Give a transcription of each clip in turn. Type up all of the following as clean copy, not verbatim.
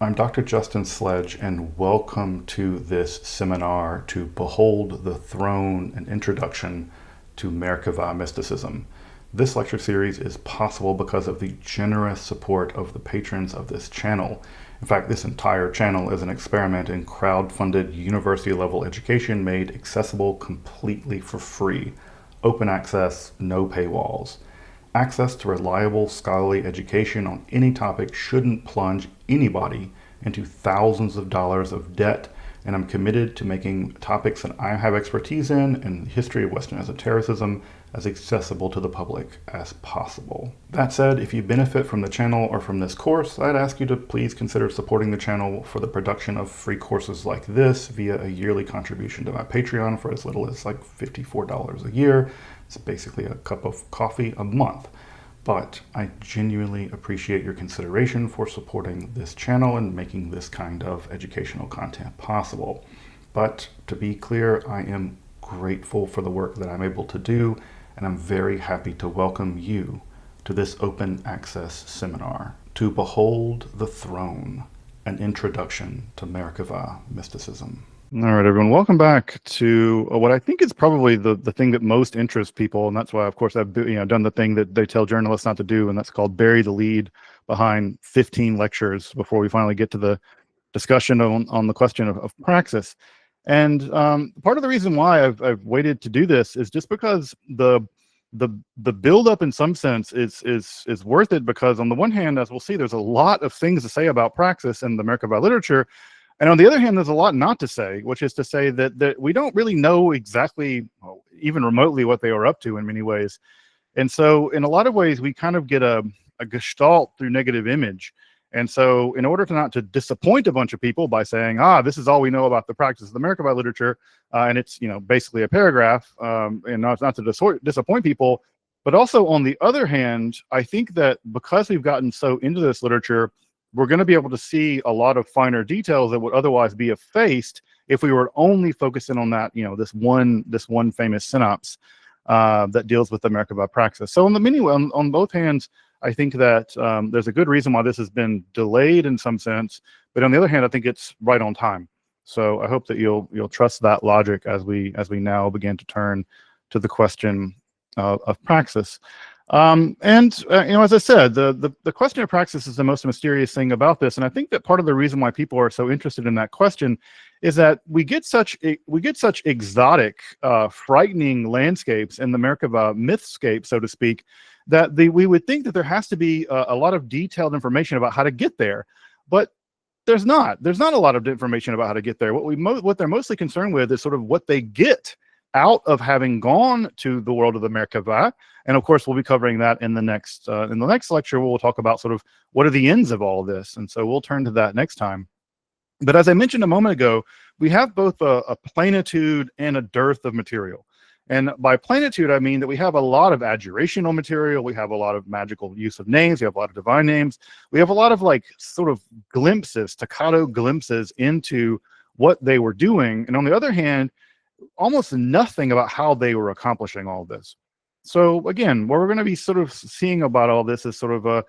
I'm Dr. Justin Sledge, and welcome to this seminar to Behold the Throne, an introduction to Merkavah Mysticism. This lecture series is possible because of the generous support of the patrons of this channel. In fact, this entire channel is an experiment in crowd-funded university-level education made accessible completely for free. Open access, no paywalls. Access to reliable scholarly education on any topic shouldn't plunge anybody into thousands of dollars of debt, and I'm committed to making topics that I have expertise in and the history of Western esotericism as accessible to the public as possible. That said, if you benefit from the channel or from this course, I'd ask you to please consider supporting the channel for the production of free courses like this via a yearly contribution to my Patreon for as little as like $54 a year. It's basically a cup of coffee a month. But I genuinely appreciate your consideration for supporting this channel and making this kind of educational content possible. But to be clear, I am grateful for the work that I'm able to do, and I'm very happy to welcome you to this open access seminar, To Behold the Throne, an introduction to Merkavah Mysticism. All right, everyone, welcome back to what I think is probably the thing that most interests people, and that's why, of course, I've done the thing that they tell journalists not to do, and that's called bury the lead behind 15 lectures before we finally get to the discussion on the question of praxis. And part of the reason why I've waited to do this is just because the build-up, in some sense, is worth it, because on the one hand, as we'll see, there's a lot of things to say about praxis in the Merkavah literature. And on the other hand, there's a lot not to say, which is to say that we don't really know exactly, even remotely, what they were up to in many ways. And so in a lot of ways, we kind of get a gestalt through negative image. And so in order to not to disappoint a bunch of people by saying, this is all we know about the practice of the Merkavah literature, and it's basically a paragraph, and not to disappoint people, but also on the other hand, I think that because we've gotten so into this literature, we're going to be able to see a lot of finer details that would otherwise be effaced if we were only focusing on that, this one famous synopsis that deals with the Merkavah praxis. So on both hands, I think that there's a good reason why this has been delayed in some sense, but on the other hand, I think it's right on time. So I hope that you'll trust that logic as we now begin to turn to the question of praxis. As I said, the question of praxis is the most mysterious thing about this, and I think that part of the reason why people are so interested in that question is that we get such exotic, frightening landscapes in the Merkavah mythscape, so to speak, that we would think that there has to be a lot of detailed information about how to get there, but there's not a lot of information about how to get there. What they're mostly concerned with is sort of what they get out of having gone to the world of the Merkavah. And of course, we'll be covering that in the next lecture, where we'll talk about sort of what are the ends of all of this. And so we'll turn to that next time. But as I mentioned a moment ago, we have both a plenitude and a dearth of material. And by plenitude, I mean that we have a lot of adjurational material. We have a lot of magical use of names. We have a lot of divine names. We have a lot of sort of glimpses, staccato glimpses into what they were doing. And on the other hand, almost nothing about how they were accomplishing all this. So again, what we're going to be sort of seeing about all this is sort of a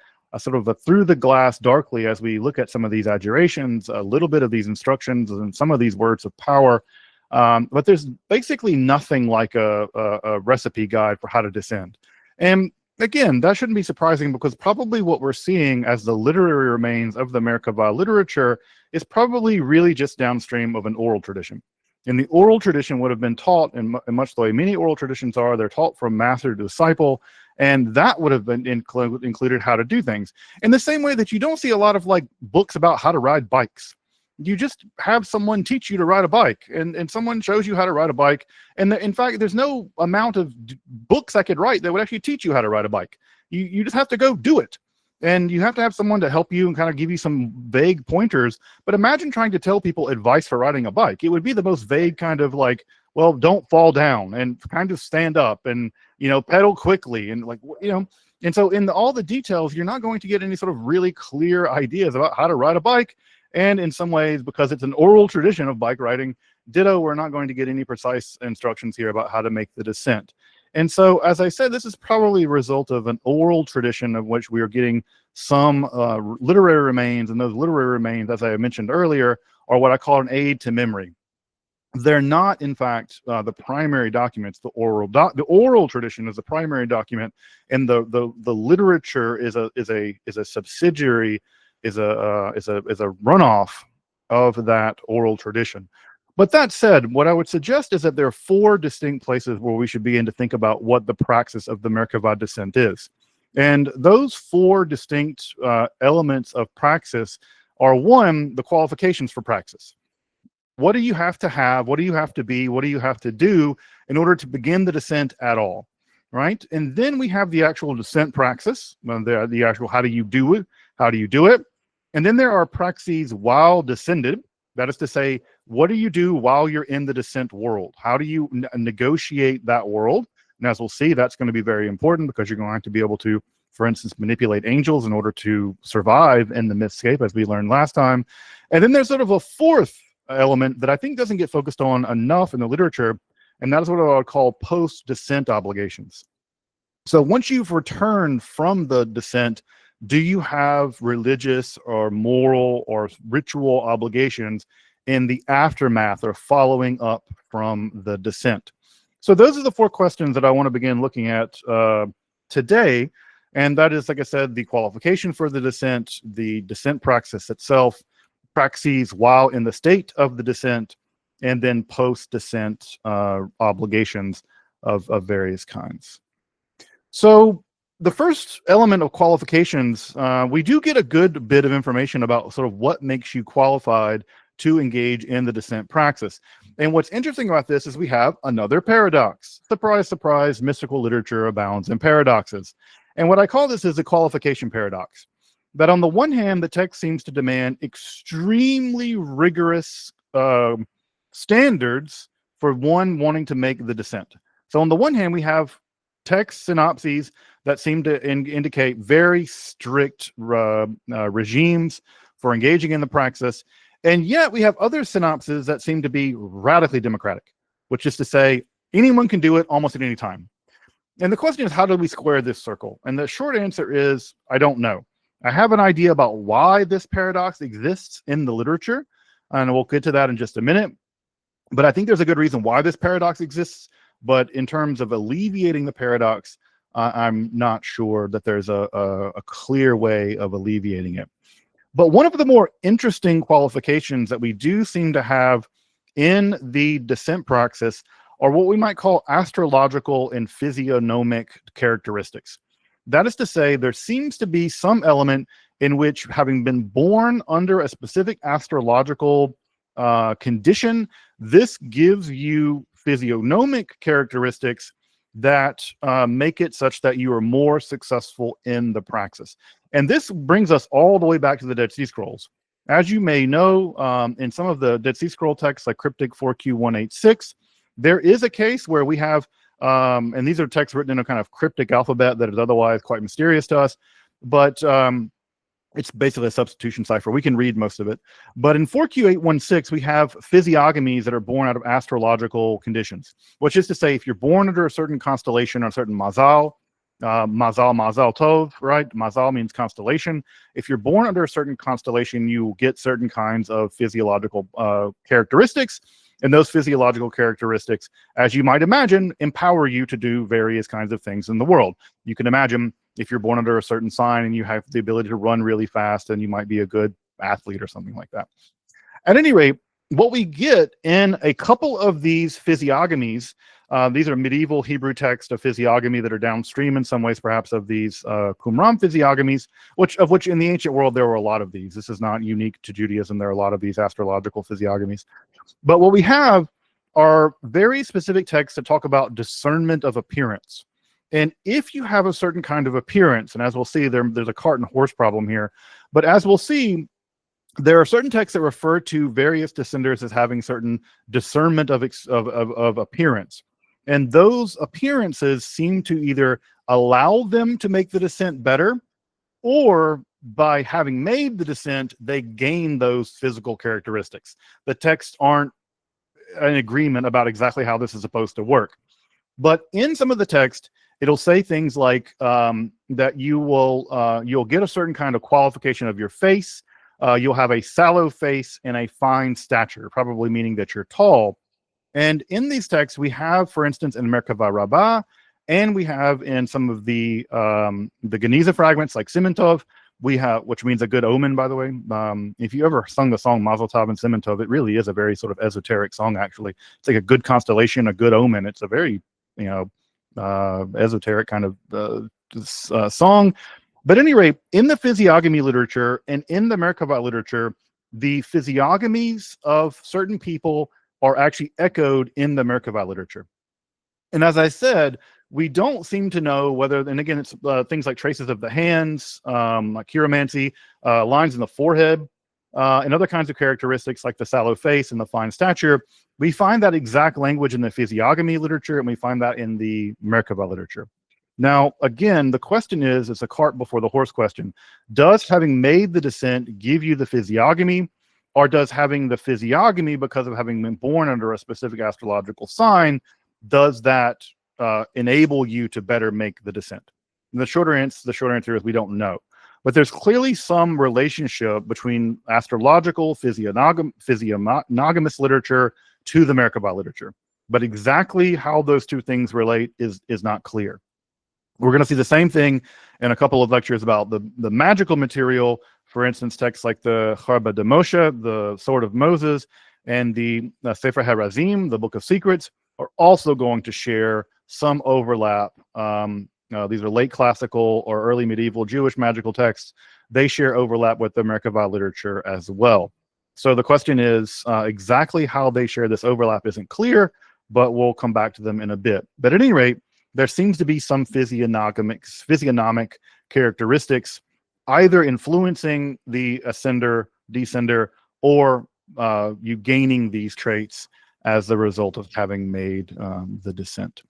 through the glass darkly as we look at some of these adjurations, a little bit of these instructions, and some of these words of power. But there's basically nothing like a recipe guide for how to descend. And again, that shouldn't be surprising, because probably what we're seeing as the literary remains of the Merkavah literature is probably really just downstream of an oral tradition. And the oral tradition would have been taught in much the way many oral traditions are. They're taught from master to disciple, and that would have been included how to do things. In the same way that you don't see a lot of books about how to ride bikes. You just have someone teach you to ride a bike, and someone shows you how to ride a bike. And in fact, there's no amount of books I could write that would actually teach you how to ride a bike. You just have to go do it. And you have to have someone to help you and kind of give you some vague pointers. But imagine trying to tell people advice for riding a bike. It would be the most vague kind of well, don't fall down, and kind of stand up, and, pedal quickly, and and so in all the details, you're not going to get any sort of really clear ideas about how to ride a bike. And in some ways, because it's an oral tradition of bike riding, ditto, we're not going to get any precise instructions here about how to make the descent. And so, as I said, this is probably a result of an oral tradition of which we are getting some literary remains, and those literary remains, as I mentioned earlier, are what I call an aid to memory. They're not, in fact, the primary documents. The oral tradition is the primary document, and the literature is a subsidiary, is a runoff of that oral tradition. But that said, what I would suggest is that there are four distinct places where we should begin to think about what the praxis of the Merkavah descent is. And those four distinct elements of praxis are: one, the qualifications for praxis. What do you have to have? What do you have to be? What do you have to do in order to begin the descent at all? Right? And then we have the actual descent praxis, the actual how do you do it? How do you do it? And then there are praxes while descended. That is to say, what do you do while you're in the descent world? How do you negotiate that world? And as we'll see, that's going to be very important, because you're going to have to be able to, for instance, manipulate angels in order to survive in the mythscape, as we learned last time. And then there's sort of a fourth element that I think doesn't get focused on enough in the literature, and that is what I would call post-descent obligations. So once you've returned from the descent, do you have religious or moral or ritual obligations in the aftermath or following up from the descent? So those are the four questions that I want to begin looking at today. And that is, like I said, the qualification for the descent, the descent praxis itself, praxes while in the state of the descent, and then post-descent obligations of various kinds. So the first element of qualifications, we do get a good bit of information about sort of what makes you qualified to engage in the descent praxis. And what's interesting about this is we have another paradox. Surprise, surprise, mystical literature abounds in paradoxes. And what I call this is a qualification paradox. That on the one hand, the text seems to demand extremely rigorous standards for one wanting to make the descent. So on the one hand, we have text synopses that seem to indicate very strict regimes for engaging in the praxis. And yet we have other synopses that seem to be radically democratic, which is to say anyone can do it almost at any time. And the question is, how do we square this circle? And the short answer is, I don't know. I have an idea about why this paradox exists in the literature, and we'll get to that in just a minute. But I think there's a good reason why this paradox exists. But in terms of alleviating the paradox, I'm not sure that there's a clear way of alleviating it. But one of the more interesting qualifications that we do seem to have in the descent praxis are what we might call astrological and physiognomic characteristics. That is to say, there seems to be some element in which, having been born under a specific astrological condition, this gives you physiognomic characteristics that make it such that you are more successful in the praxis. And this brings us all the way back to the Dead Sea Scrolls. As you may know, in some of the Dead Sea Scroll texts, like Cryptic 4Q186, there is a case where we have, and these are texts written in a kind of cryptic alphabet that is otherwise quite mysterious to us, but it's basically a substitution cipher. We can read most of it. But in 4Q816, we have physiognomies that are born out of astrological conditions, which is to say, if you're born under a certain constellation or a certain mazal, mazal tov, right? Mazal means constellation. If you're born under a certain constellation, you get certain kinds of physiological characteristics. And those physiological characteristics, as you might imagine, empower you to do various kinds of things in the world. You can imagine if you're born under a certain sign and you have the ability to run really fast, then you might be a good athlete or something like that. At any rate, what we get in a couple of these physiognomies, these are medieval Hebrew texts of physiognomy that are downstream in some ways, perhaps, of these Qumran physiognomies, of which in the ancient world there were a lot of these. This is not unique to Judaism. There are a lot of these astrological physiognomies. But what we have are very specific texts that talk about discernment of appearance. And if you have a certain kind of appearance, and as we'll see, there's a cart and horse problem here, but as we'll see, there are certain texts that refer to various descenders as having certain discernment of appearance. And those appearances seem to either allow them to make the descent better, or by having made the descent, they gain those physical characteristics. The texts aren't in agreement about exactly how this is supposed to work. But in some of the text, it'll say things like that you'll get a certain kind of qualification of your face. You'll have a sallow face and a fine stature, probably meaning that you're tall. And in these texts, we have, for instance, in Merkavah Rabbah, and we have in some of the Geniza fragments like Simon-Tov, we have, which means a good omen, by the way. If you ever sung the song Mazel Tov and Simon-Tov, it really is a very sort of esoteric song, actually. It's like a good constellation, a good omen. It's a very, esoteric kind of song. But at any rate, in the physiognomy literature and in the Merkavah literature, the physiognomies of certain people are actually echoed in the Merkavah literature. And as I said, we don't seem to know whether, and again, it's things like traces of the hands, like chiromancy, lines in the forehead, and other kinds of characteristics like the sallow face and the fine stature. We find that exact language in the physiognomy literature, and we find that in the Merkavah literature. Now, again, the question is, it's a cart before the horse question. Does having made the descent give you the physiognomy, or does having the physiognomy, because of having been born under a specific astrological sign, does that enable you to better make the descent? And the shorter answer is we don't know. But there's clearly some relationship between astrological physiognomous literature to the Merkavah literature. But exactly how those two things relate is not clear. We're going to see the same thing in a couple of lectures about the magical material. For instance, texts like the Charba de Moshe, the Sword of Moses, and the Sefer Harazim, the Book of Secrets, are also going to share some overlap. These are late classical or early medieval Jewish magical texts. They share overlap with the Merkavah literature as well. So the question is exactly how they share this overlap isn't clear, but we'll come back to them in a bit. But at any rate, there seems to be some physiognomic characteristics either influencing the ascender, descender, or you gaining these traits as the result of having made the descent.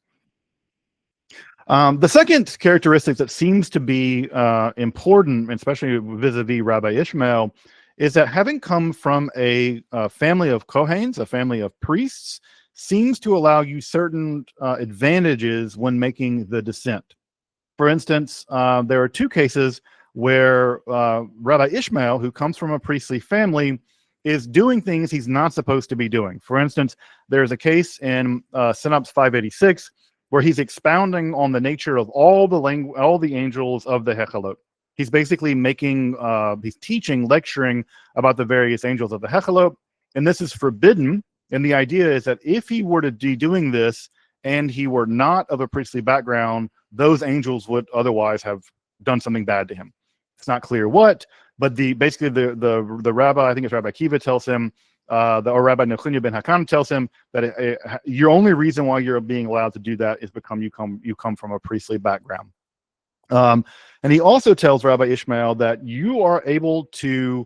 The second characteristic that seems to be important, especially vis-a-vis Rabbi Ishmael, is that having come from a family of Kohens, a family of priests, seems to allow you certain advantages when making the descent. For instance, there are two cases where Rabbi Ishmael, who comes from a priestly family, is doing things he's not supposed to be doing. For instance, there's a case in Synopsis 586 where he's expounding on the nature of all the angels of the Hekhalot. He's basically he's teaching, lecturing about the various angels of the Hekhalot, and this is forbidden. And the idea is that if he were to be doing this and he were not of a priestly background, those angels would otherwise have done something bad to him. It's not clear what, but basically the rabbi, I think it's Rabbi Kiva, tells him, or Rabbi Nechunya ben Hakan tells him that your only reason why you're being allowed to do that is because you come from a priestly background. And he also tells Rabbi Ishmael that you are able to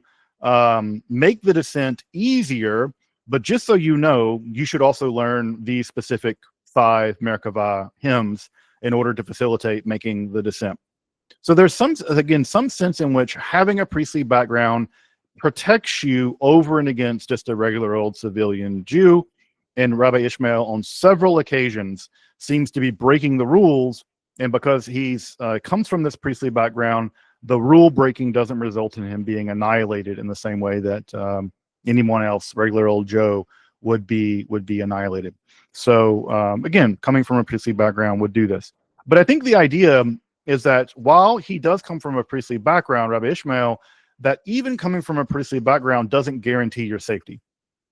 make the descent easier, but just so you know, you should also learn these specific 5 Merkavah hymns in order to facilitate making the descent. So there's some sense in which having a priestly background protects you over and against just a regular old civilian Jew. And Rabbi Ishmael, on several occasions, seems to be breaking the rules. And because he's comes from this priestly background, the rule breaking doesn't result in him being annihilated in the same way that anyone else, regular old Joe, would be annihilated. So again, coming from a priestly background would do this. But I think the idea is that while he does come from a priestly background, Rabbi Ishmael, that even coming from a priestly background doesn't guarantee your safety.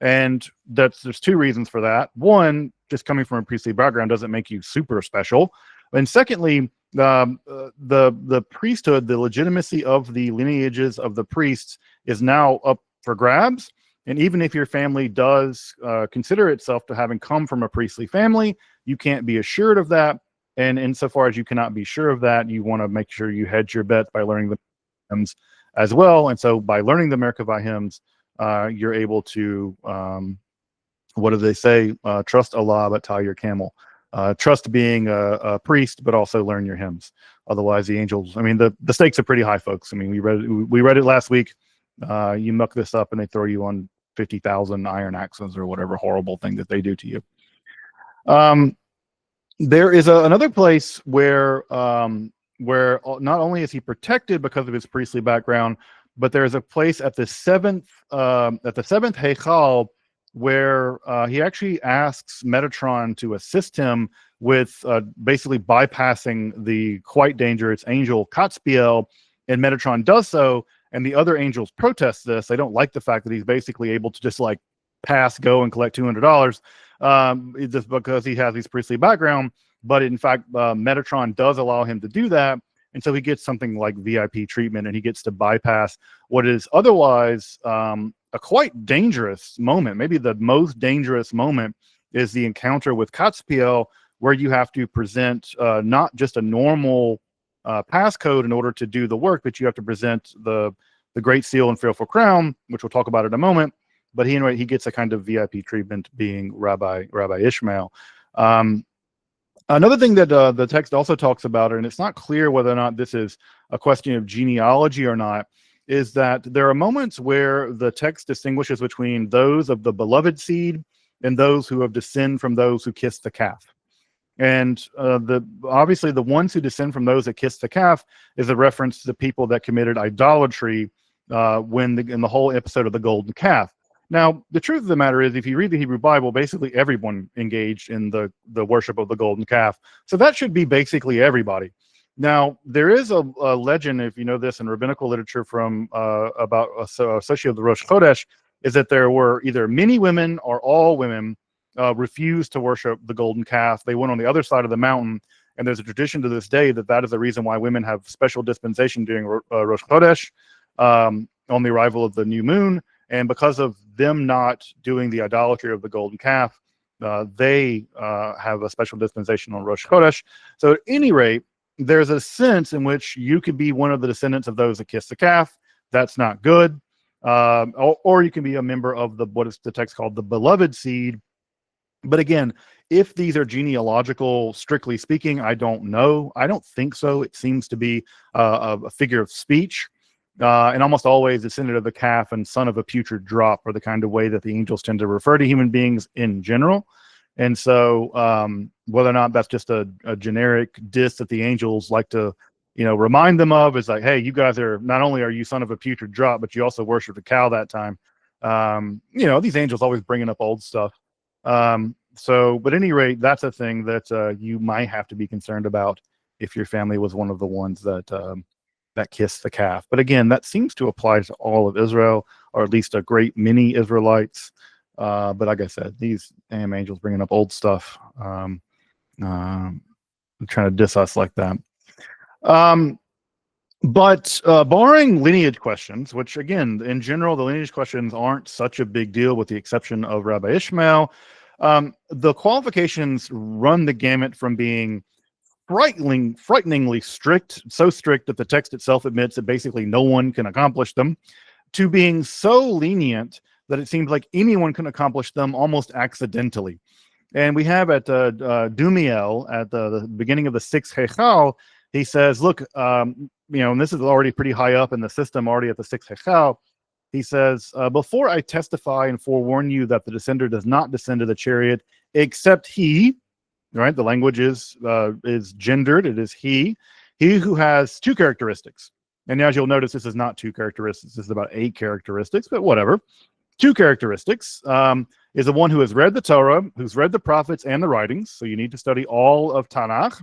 And there's 2 reasons for that. One, just coming from a priestly background doesn't make you super special. And secondly, the priesthood, the legitimacy of the lineages of the priests is now up for grabs. And even if your family does consider itself to having come from a priestly family, you can't be assured of that. And insofar as you cannot be sure of that, you want to make sure you hedge your bets by learning the hymns as well. And so by learning the Merkavah hymns, you're able to, what do they say? Trust Allah, but tie your camel. Trust being a priest, but also learn your hymns. Otherwise, the angels, I mean, the stakes are pretty high, folks. I mean, we read it last week. You muck this up and they throw you on 50,000 iron axes or whatever horrible thing that they do to you. There is another place where not only is he protected because of his priestly background, but there's a place at the seventh Hechal where he actually asks Metatron to assist him with basically bypassing the quite dangerous angel Catspiel, and Metatron does so, and the other angels protest this. They don't like the fact that he's basically able to just like pass go and collect $200 just because he has his priestly background. But in fact, Metatron does allow him to do that, and so he gets something like VIP treatment, and he gets to bypass what is otherwise a quite dangerous moment. Maybe the most dangerous moment is the encounter with Catspiel, where you have to present not just a normal passcode in order to do the work, but you have to present the Great Seal and Fearful Crown, which we'll talk about in a moment. But he gets a kind of VIP treatment being Rabbi Ishmael. Another thing that the text also talks about, and it's not clear whether or not this is a question of genealogy or not, is that there are moments where the text distinguishes between those of the beloved seed and those who have descended from those who kissed the calf. And obviously the ones who descend from those that kissed the calf is a reference to the people that committed idolatry in the whole episode of the golden calf. Now, the truth of the matter is, if you read the Hebrew Bible, basically everyone engaged in the worship of the golden calf. So that should be basically everybody. Now, there is a legend, if you know this, in rabbinical literature from about associated with the Rosh Chodesh, is that there were either many women or all women refused to worship the golden calf. They went on the other side of the mountain, and there's a tradition to this day that is the reason why women have special dispensation during Rosh Chodesh on the arrival of the new moon. And because of them not doing the idolatry of the golden calf, they have a special dispensation on Rosh Chodesh. So at any rate, there's a sense in which you could be one of the descendants of those that kiss the calf. That's not good. Or you can be a member of what is the text called the beloved seed. But again, if these are genealogical, strictly speaking, I don't know. I don't think so. It seems to be a figure of speech. And almost always descendant of the calf and son of a putrid drop are the kind of way that the angels tend to refer to human beings in general. And so whether or not that's just a generic diss that the angels like to, remind them of is like, hey, you guys not only are you son of a putrid drop, but you also worshiped a cow that time. These angels always bringing up old stuff. But at any rate, that's a thing that you might have to be concerned about if your family was one of the ones that kissed the calf. But again, that seems to apply to all of Israel, or at least a great many Israelites. But like I said, these damn angels bringing up old stuff, trying to diss us like that. But barring lineage questions, which again, in general, the lineage questions aren't such a big deal with the exception of Rabbi Ishmael, the qualifications run the gamut from being frighteningly strict, so strict that the text itself admits that basically no one can accomplish them, to being so lenient that it seems like anyone can accomplish them almost accidentally. And we have at Dumiel, at the beginning of the 6th Hechal, he says, look, and this is already pretty high up in the system, already at the 6th Hechal, he says, before I testify and forewarn you that the descender does not descend to the chariot, except he, right? The language is gendered. It is he who has 2 characteristics. And as you'll notice, this is not 2 characteristics. This is about 8 characteristics, but whatever. 2 characteristics is the one who has read the Torah, who's read the prophets and the writings. So you need to study all of Tanakh,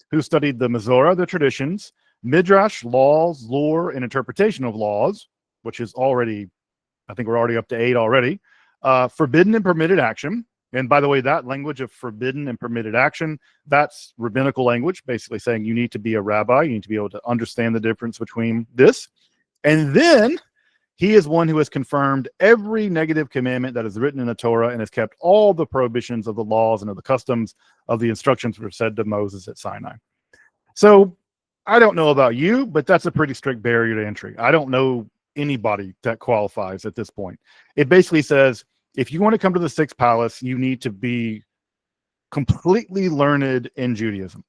who studied the Mizorah, the traditions, Midrash, laws, lore, and interpretation of laws, which is already, I think we're already up to 8 already. Forbidden and permitted action. And by the way, that language of forbidden and permitted action, that's rabbinical language, basically saying you need to be a rabbi. You need to be able to understand the difference between this. And then he is one who has confirmed every negative commandment that is written in the Torah and has kept all the prohibitions of the laws and of the customs of the instructions which were said to Moses at Sinai. So I don't know about you, but that's a pretty strict barrier to entry. I don't know anybody that qualifies at this point. It basically says, if you want to come to the 6th palace, you need to be completely learned in Judaism.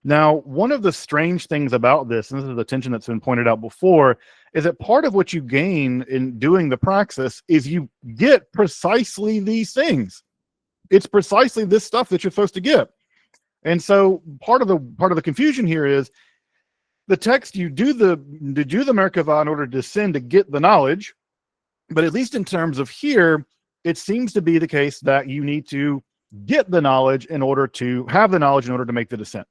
Now, one of the strange things about this, and this is the tension that's been pointed out before, is that part of what you gain in doing the praxis is you get precisely these things. It's precisely this stuff that you're supposed to get. And so part of the confusion here is the text, you do the Merkavah in order to descend to get the knowledge, but at least in terms of here, it seems to be the case that you need to get the knowledge in order to have the knowledge in order to make the descent.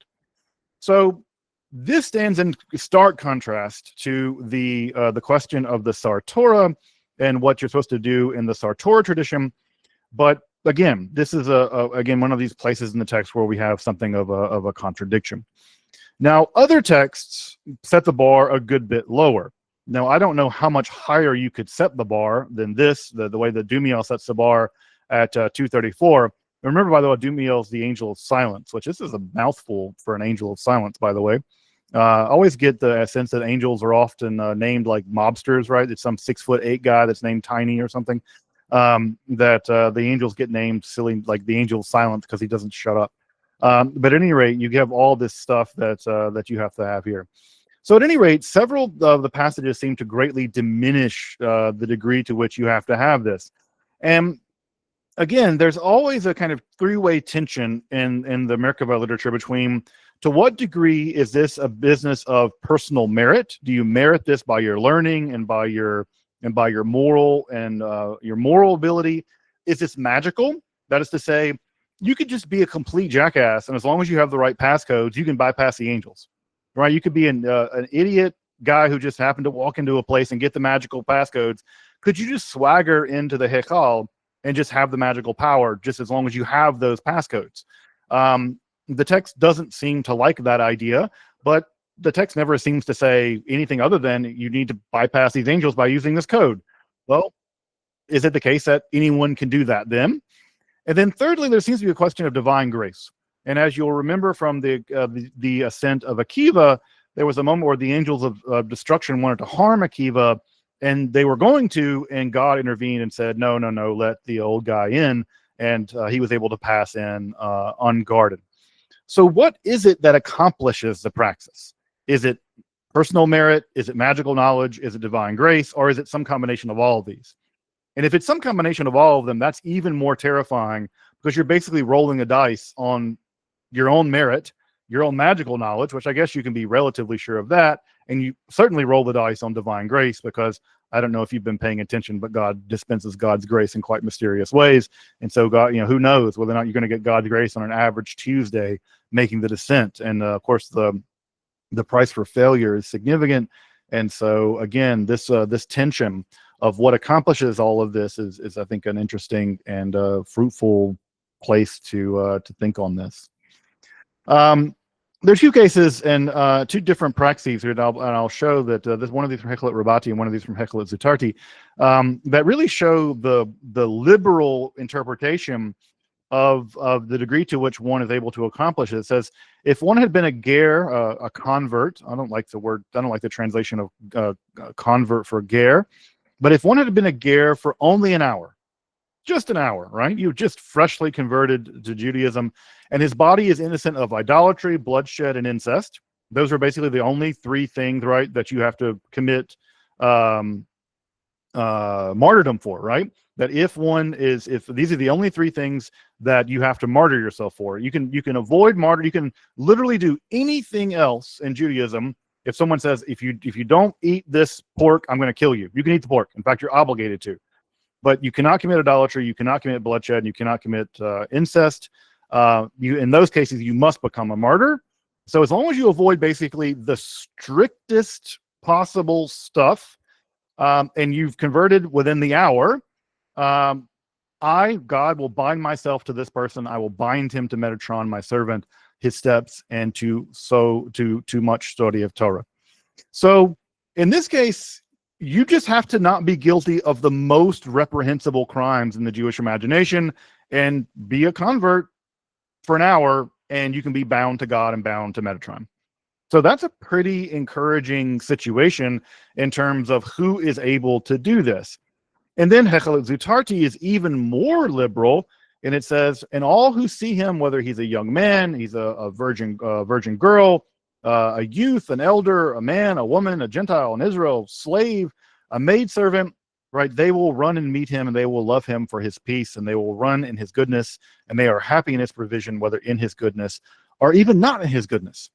So this stands in stark contrast to the question of the Sartorah and what you're supposed to do in the Sartorah tradition. But again, this is again one of these places in the text where we have something of a contradiction. Now, other texts set the bar a good bit lower. Now, I don't know how much higher you could set the bar than this, the way that Dumiel sets the bar at 234. Remember, by the way, Dumiel's the angel of silence, which this is a mouthful for an angel of silence, by the way. I always get the sense that angels are often named like mobsters, right? It's some 6'8" guy that's named Tiny or something. The angels get named silly, like the angel of silence, because he doesn't shut up. But at any rate, you have all this stuff that you have to have here. So at any rate, several of the passages seem to greatly diminish the degree to which you have to have this. And again, there's always a kind of three-way tension in the Merkavah literature between, to what degree is this a business of personal merit? Do you merit this by your learning and by your moral and your moral ability? Is this magical? That is to say, you could just be a complete jackass, and as long as you have the right passcodes, you can bypass the angels, right? You could be an idiot guy who just happened to walk into a place and get the magical passcodes. Could you just swagger into the Hekhalot and just have the magical power, just as long as you have those passcodes? The text doesn't seem to like that idea, but the text never seems to say anything other than you need to bypass these angels by using this code. Well, is it the case that anyone can do that then? And then thirdly, there seems to be a question of divine grace. And as you'll remember from the ascent of Akiva, there was a moment where the angels of destruction wanted to harm Akiva, and they were going to, and God intervened and said, no, let the old guy in, and he was able to pass in unguarded. So what is it that accomplishes the praxis? Is it personal merit? Is it magical knowledge? Is it divine grace? Or is it some combination of all of these? And if it's some combination of all of them, that's even more terrifying, because you're basically rolling a dice on your own merit, your own magical knowledge, which I guess you can be relatively sure of that. And you certainly roll the dice on divine grace, because I don't know if you've been paying attention, but God dispenses God's grace in quite mysterious ways. And so God, who knows whether or not you're going to get God's grace on an average Tuesday making the descent. And of course, the price for failure is significant. And so again, this tension of what accomplishes all of this is I think an interesting and fruitful place to think on this. There are two cases and two different praxes here, and I'll show that this one of these from Hekhalot Rabati and one of these from Hekhalot Zutarti that really show the liberal interpretation of the degree to which one is able to accomplish it. It says, if one had been a ger, a convert, I don't like the translation of convert for ger, but if one had been a ger for only an hour, just an hour, right? You just freshly converted to Judaism, and his body is innocent of idolatry, bloodshed, and incest. Those are basically the only three things, right, that you have to commit martyrdom for, right? That if these are the only three things that you have to martyr yourself for, you can avoid martyr. You can literally do anything else in Judaism. If someone says, if you don't eat this pork, I'm going to kill you, you can eat the pork. In fact, you're obligated to. But you cannot commit idolatry, you cannot commit bloodshed, and you cannot commit incest. In those cases, you must become a martyr. So as long as you avoid basically the strictest possible stuff, and you've converted within the hour, God, will bind myself to this person. I will bind him to Metatron, my servant, his steps, and to much study of Torah. So in this case, you just have to not be guilty of the most reprehensible crimes in the Jewish imagination and be a convert for an hour, and you can be bound to God and bound to Metatron. So that's a pretty encouraging situation in terms of who is able to do this. And then Hekhalot Zutarti is even more liberal, and it says, and all who see him, whether he's a young man, he's a virgin girl, a youth, an elder, a man, a woman, a Gentile, an Israel, slave, a maidservant, right? They will run and meet him, and they will love him for his peace, and they will run in his goodness, and they are happy in his provision, whether in his goodness or even not in his goodness.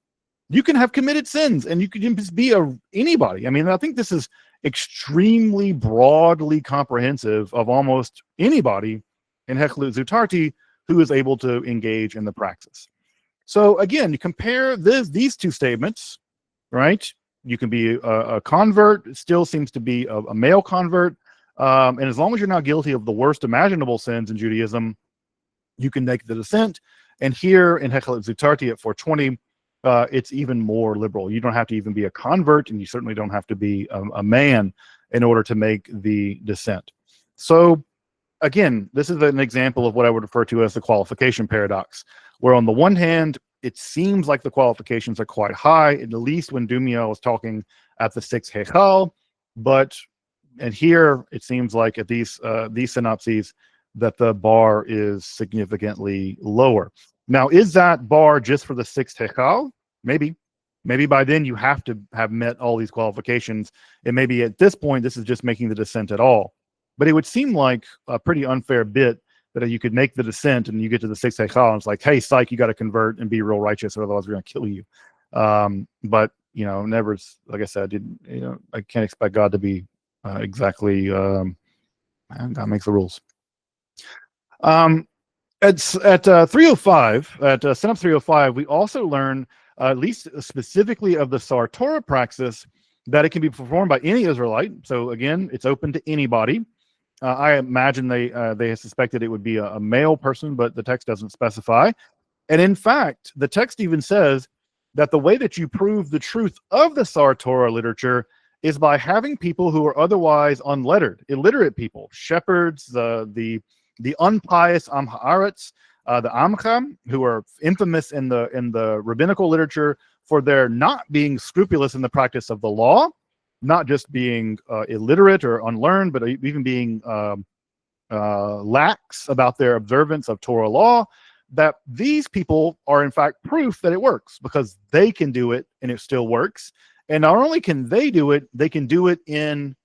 You can have committed sins and you can just be anybody. I mean, I think this is extremely broadly comprehensive of almost anybody in Hekhalot Zutarti who is able to engage in the praxis. So again, you compare these two statements, right? You can be a convert. It still seems to be a male convert. And as long as you're not guilty of the worst imaginable sins in Judaism, you can make the descent. And here in Hekhalot Zutarti at 420, it's even more liberal. You don't have to even be a convert, and you certainly don't have to be a man in order to make the descent. So again, this is an example of what I would refer to as the qualification paradox, where on the one hand, it seems like the qualifications are quite high, at least when Dumiel is talking at the 6th Hechal, and here it seems like at these synopses that the bar is significantly lower. Now, is that bar just for the 6th Hechal? Maybe. Maybe by then you have to have met all these qualifications, and maybe at this point this is just making the descent at all. But it would seem like a pretty unfair bit that you could make the descent and you get to the 6th Hechal and it's like, hey, psych, you got to convert and be real righteous, or otherwise we're going to kill you. But never, like I said, I can't expect God to be exactly. God makes the rules. At 305, at Synop 305, we also learn, at least specifically of the Sartora praxis, that it can be performed by any Israelite. So again, it's open to anybody. I imagine they suspected it would be a male person, but the text doesn't specify. And in fact, the text even says that the way that you prove the truth of the Sartora literature is by having people who are otherwise unlettered, illiterate people, shepherds, the unpious Amha'aretz, the Amcha, who are infamous in the rabbinical literature for their not being scrupulous in the practice of the law, not just being illiterate or unlearned, but even being lax about their observance of Torah law, that these people are in fact proof that it works, because they can do it and it still works. And not only can they do it in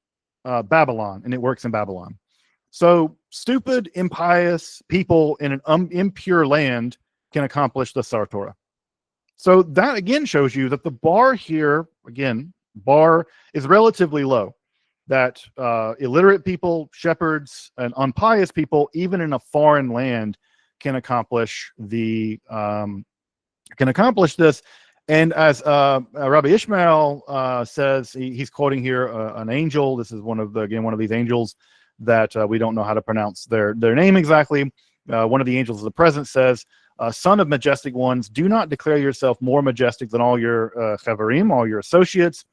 Babylon, and it works in Babylon. So stupid, impious people in an impure land can accomplish the Sartora. So that again shows you that the bar here, again, bar is relatively low. That illiterate people, shepherds, and unpious people, even in a foreign land, can accomplish this. And as Rabbi Ishmael says, he's quoting here an angel. This is one of these angels that we don't know how to pronounce their name exactly. One of the angels of the present says, "Son of majestic ones, do not declare yourself more majestic than all your chaverim, all your associates,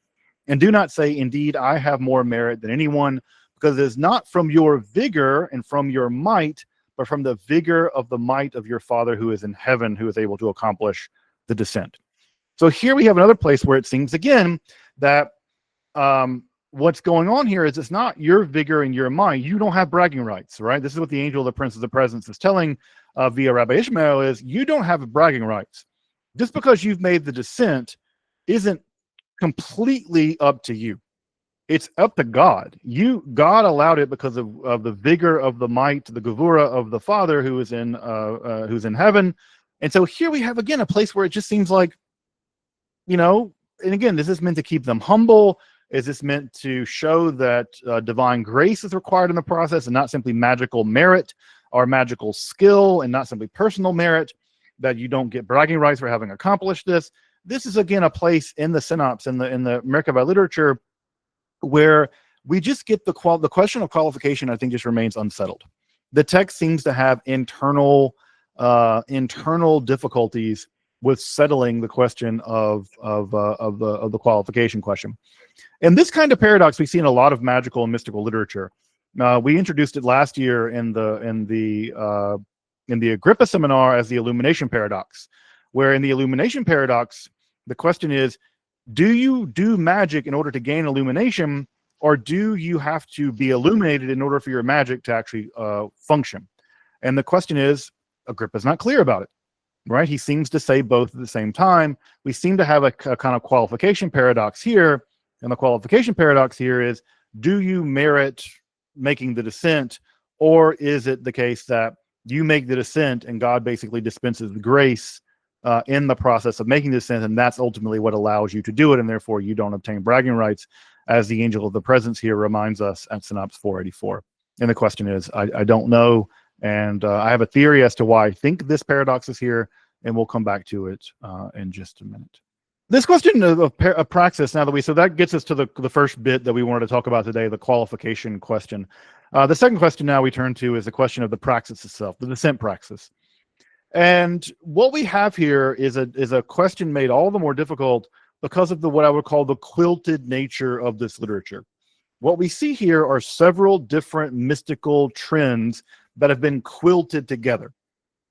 and do not say, indeed, I have more merit than anyone, because it is not from your vigor and from your might, but from the vigor of the might of your Father who is in heaven, who is able to accomplish the descent." So here we have another place where it seems again that what's going on here is it's not your vigor and your might. You don't have bragging rights, right? This is what the angel of the prince of the presence is telling via Rabbi Ishmael, is you don't have bragging rights. Just because you've made the descent isn't completely up to you. It's up to God. God allowed it because of the vigor of the might, the gevura of the Father who's in heaven. And so here we have again a place where it just seems like, and again, this is meant to keep them humble. Is this meant to show that divine grace is required in the process, and not simply magical merit or magical skill, and not simply personal merit, that you don't get bragging rights for having accomplished this? This is again a place in the synopsis, in the Merkavah literature, where we just get the question of qualification, I think, just remains unsettled. The text seems to have internal difficulties with settling the question of the qualification question. And this kind of paradox we see in a lot of magical and mystical literature. We introduced it last year in the Agrippa seminar as the illumination paradox, where in the illumination paradox, the question is, do you do magic in order to gain illumination, or do you have to be illuminated in order for your magic to actually function? And the question is, Agrippa's not clear about it, right? He seems to say both at the same time. We seem to have a kind of qualification paradox here, and the qualification paradox here is, do you merit making the descent, or is it the case that you make the descent and God basically dispenses the grace in the process of making this sin, and that's ultimately what allows you to do it, and therefore you don't obtain bragging rights, as the angel of the presence here reminds us at Synopsis 484. And the question is, I don't know, and I have a theory as to why I think this paradox is here, and we'll come back to it in just a minute. This question of praxis, so that gets us to the first bit that we wanted to talk about today, the qualification question. The second question now we turn to is the question of the praxis itself, the descent praxis. And what we have here is a question made all the more difficult because of what I would call the quilted nature of this literature. What we see here are several different mystical trends that have been quilted together.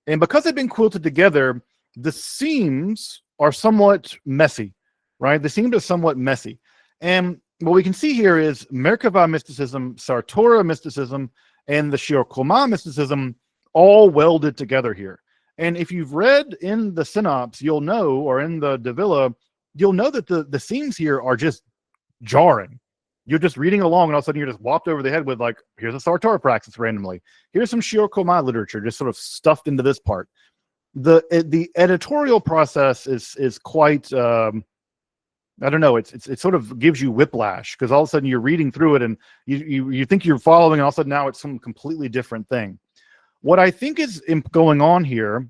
And because they've been quilted together, the seams are somewhat messy, right? The seams are somewhat messy. And what we can see here is Merkavah mysticism, Sartora mysticism, and the Shior mysticism all welded together here. And if you've read in the Synopsis, you'll know, or in the Devilla, you'll know that the seams here are just jarring. You're just reading along, and all of a sudden you're just whopped over the head with, like, here's a Sartora praxis randomly. Here's some Shior literature just sort of stuffed into this part. The editorial process is quite I don't know, it sort of gives you whiplash, because all of a sudden you're reading through it and you think you're following, and all of a sudden now it's some completely different thing. What I think is going on here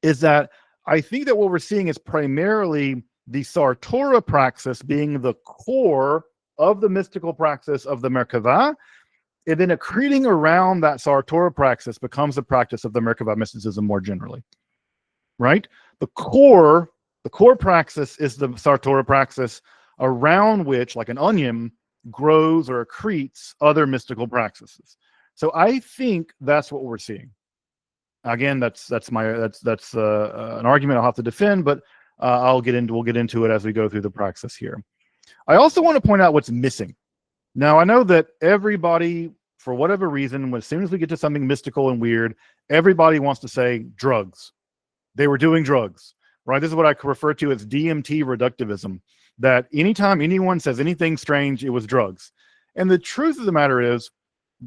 is that I think that what we're seeing is primarily the Sartora praxis being the core of the mystical praxis of the Merkavah, and then accreting around that Sartora praxis becomes the practice of the Merkavah mysticism more generally, right? The core praxis is the Sartora praxis, around which, like an onion, grows or accretes other mystical praxis. So I think that's what we're seeing. Again, that's an argument I'll have to defend, but we'll get into it as we go through the praxis here. I also want to point out what's missing. Now, I know that everybody, for whatever reason, as soon as we get to something mystical and weird, everybody wants to say drugs. They were doing drugs, right? This is what I refer to as DMT reductivism, that anytime anyone says anything strange, it was drugs. And the truth of the matter is,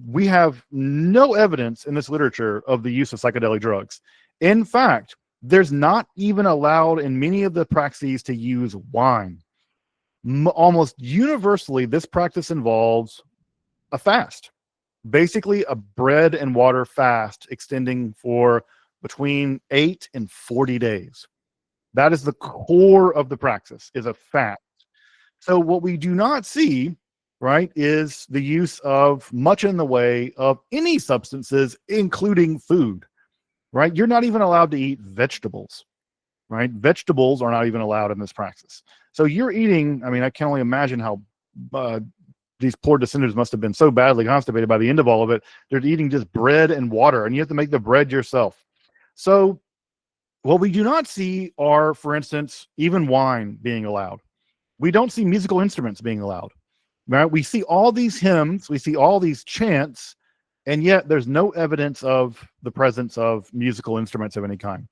we have no evidence in this literature of the use of psychedelic drugs. In fact, there's not even allowed in many of the praxes to use wine. Almost universally, this practice involves a fast, basically a bread and water fast extending for between 8 and 40 days. That is the core of the praxis, is a fast. So what we do not see, right, is the use of much in the way of any substances, including food, right? You're not even allowed to eat vegetables, right? Vegetables are not even allowed in this praxis. So you're eating, I mean, I can only imagine how these poor descendants must have been so badly constipated by the end of all of it. They're eating just bread and water, and you have to make the bread yourself. So what we do not see are, for instance, even wine being allowed. We don't see musical instruments being allowed. Right? We see all these hymns, we see all these chants, and yet there's no evidence of the presence of musical instruments of any kind.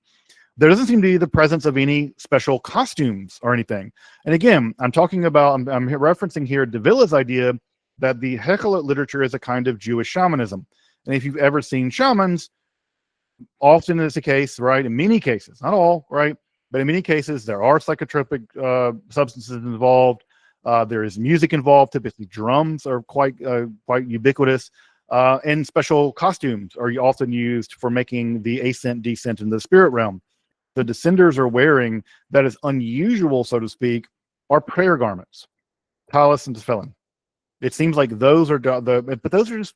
There doesn't seem to be the presence of any special costumes or anything. And again, I'm referencing here Devilla's idea that the Hekhalot literature is a kind of Jewish shamanism. And if you've ever seen shamans, often it's the case, right? In many cases, not all, right? But in many cases, there are psychotropic substances involved. There is music involved. Typically, drums are quite ubiquitous, and special costumes are often used for making the ascent, descent into the spirit realm. The descenders are wearing, that is unusual, so to speak, are prayer garments, talis and tefillin. It seems like those are but those are just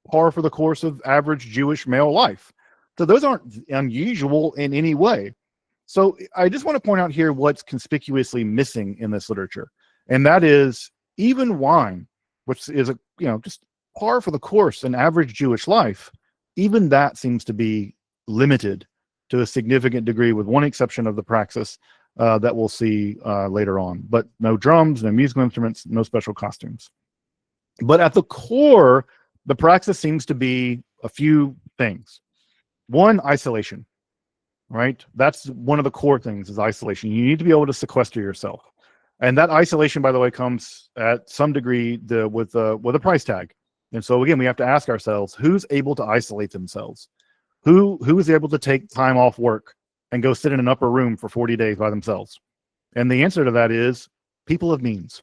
par for the course of average Jewish male life. So those aren't unusual in any way. So I just want to point out here what's conspicuously missing in this literature. And that is even wine, which is just par for the course in average Jewish life. Even that seems to be limited to a significant degree, with one exception of the praxis that we'll see later on. But no drums, no musical instruments, no special costumes. But at the core, the praxis seems to be a few things. One, isolation, right? That's one of the core things, is isolation. You need to be able to sequester yourself. And that isolation, by the way, comes at some degree with a price tag. And so again, we have to ask ourselves, who's able to isolate themselves? Who is able to take time off work and go sit in an upper room for 40 days by themselves? And the answer to that is people of means.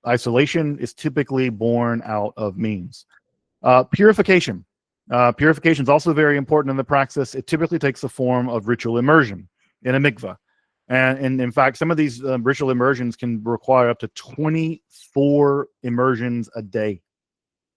Isolation is typically born out of means. Purification. Purification is also very important in the praxis. It typically takes the form of ritual immersion in a mikveh. And in fact, some of these ritual immersions can require up to 24 immersions a day.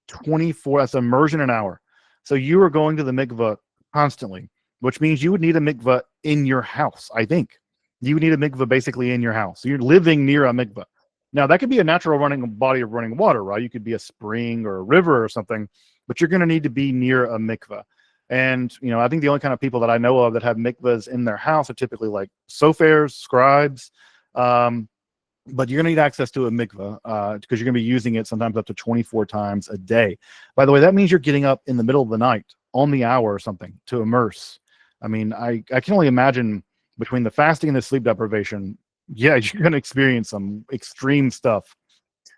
24, that's immersion an hour. So you are going to the mikveh constantly, which means you would need a mikveh in your house, I think. You would need a mikveh basically in your house. So you're living near a mikveh. Now, that could be a natural running body of running water, right? You could be a spring or a river or something, but you're going to need to be near a mikveh. And, I think the only kind of people that I know of that have mikvahs in their house are typically like sofars, scribes, but you're going to need access to a mikveh because you're going to be using it sometimes up to 24 times a day. By the way, that means you're getting up in the middle of the night on the hour or something to immerse. I mean, I can only imagine between the fasting and the sleep deprivation, yeah, you're going to experience some extreme stuff.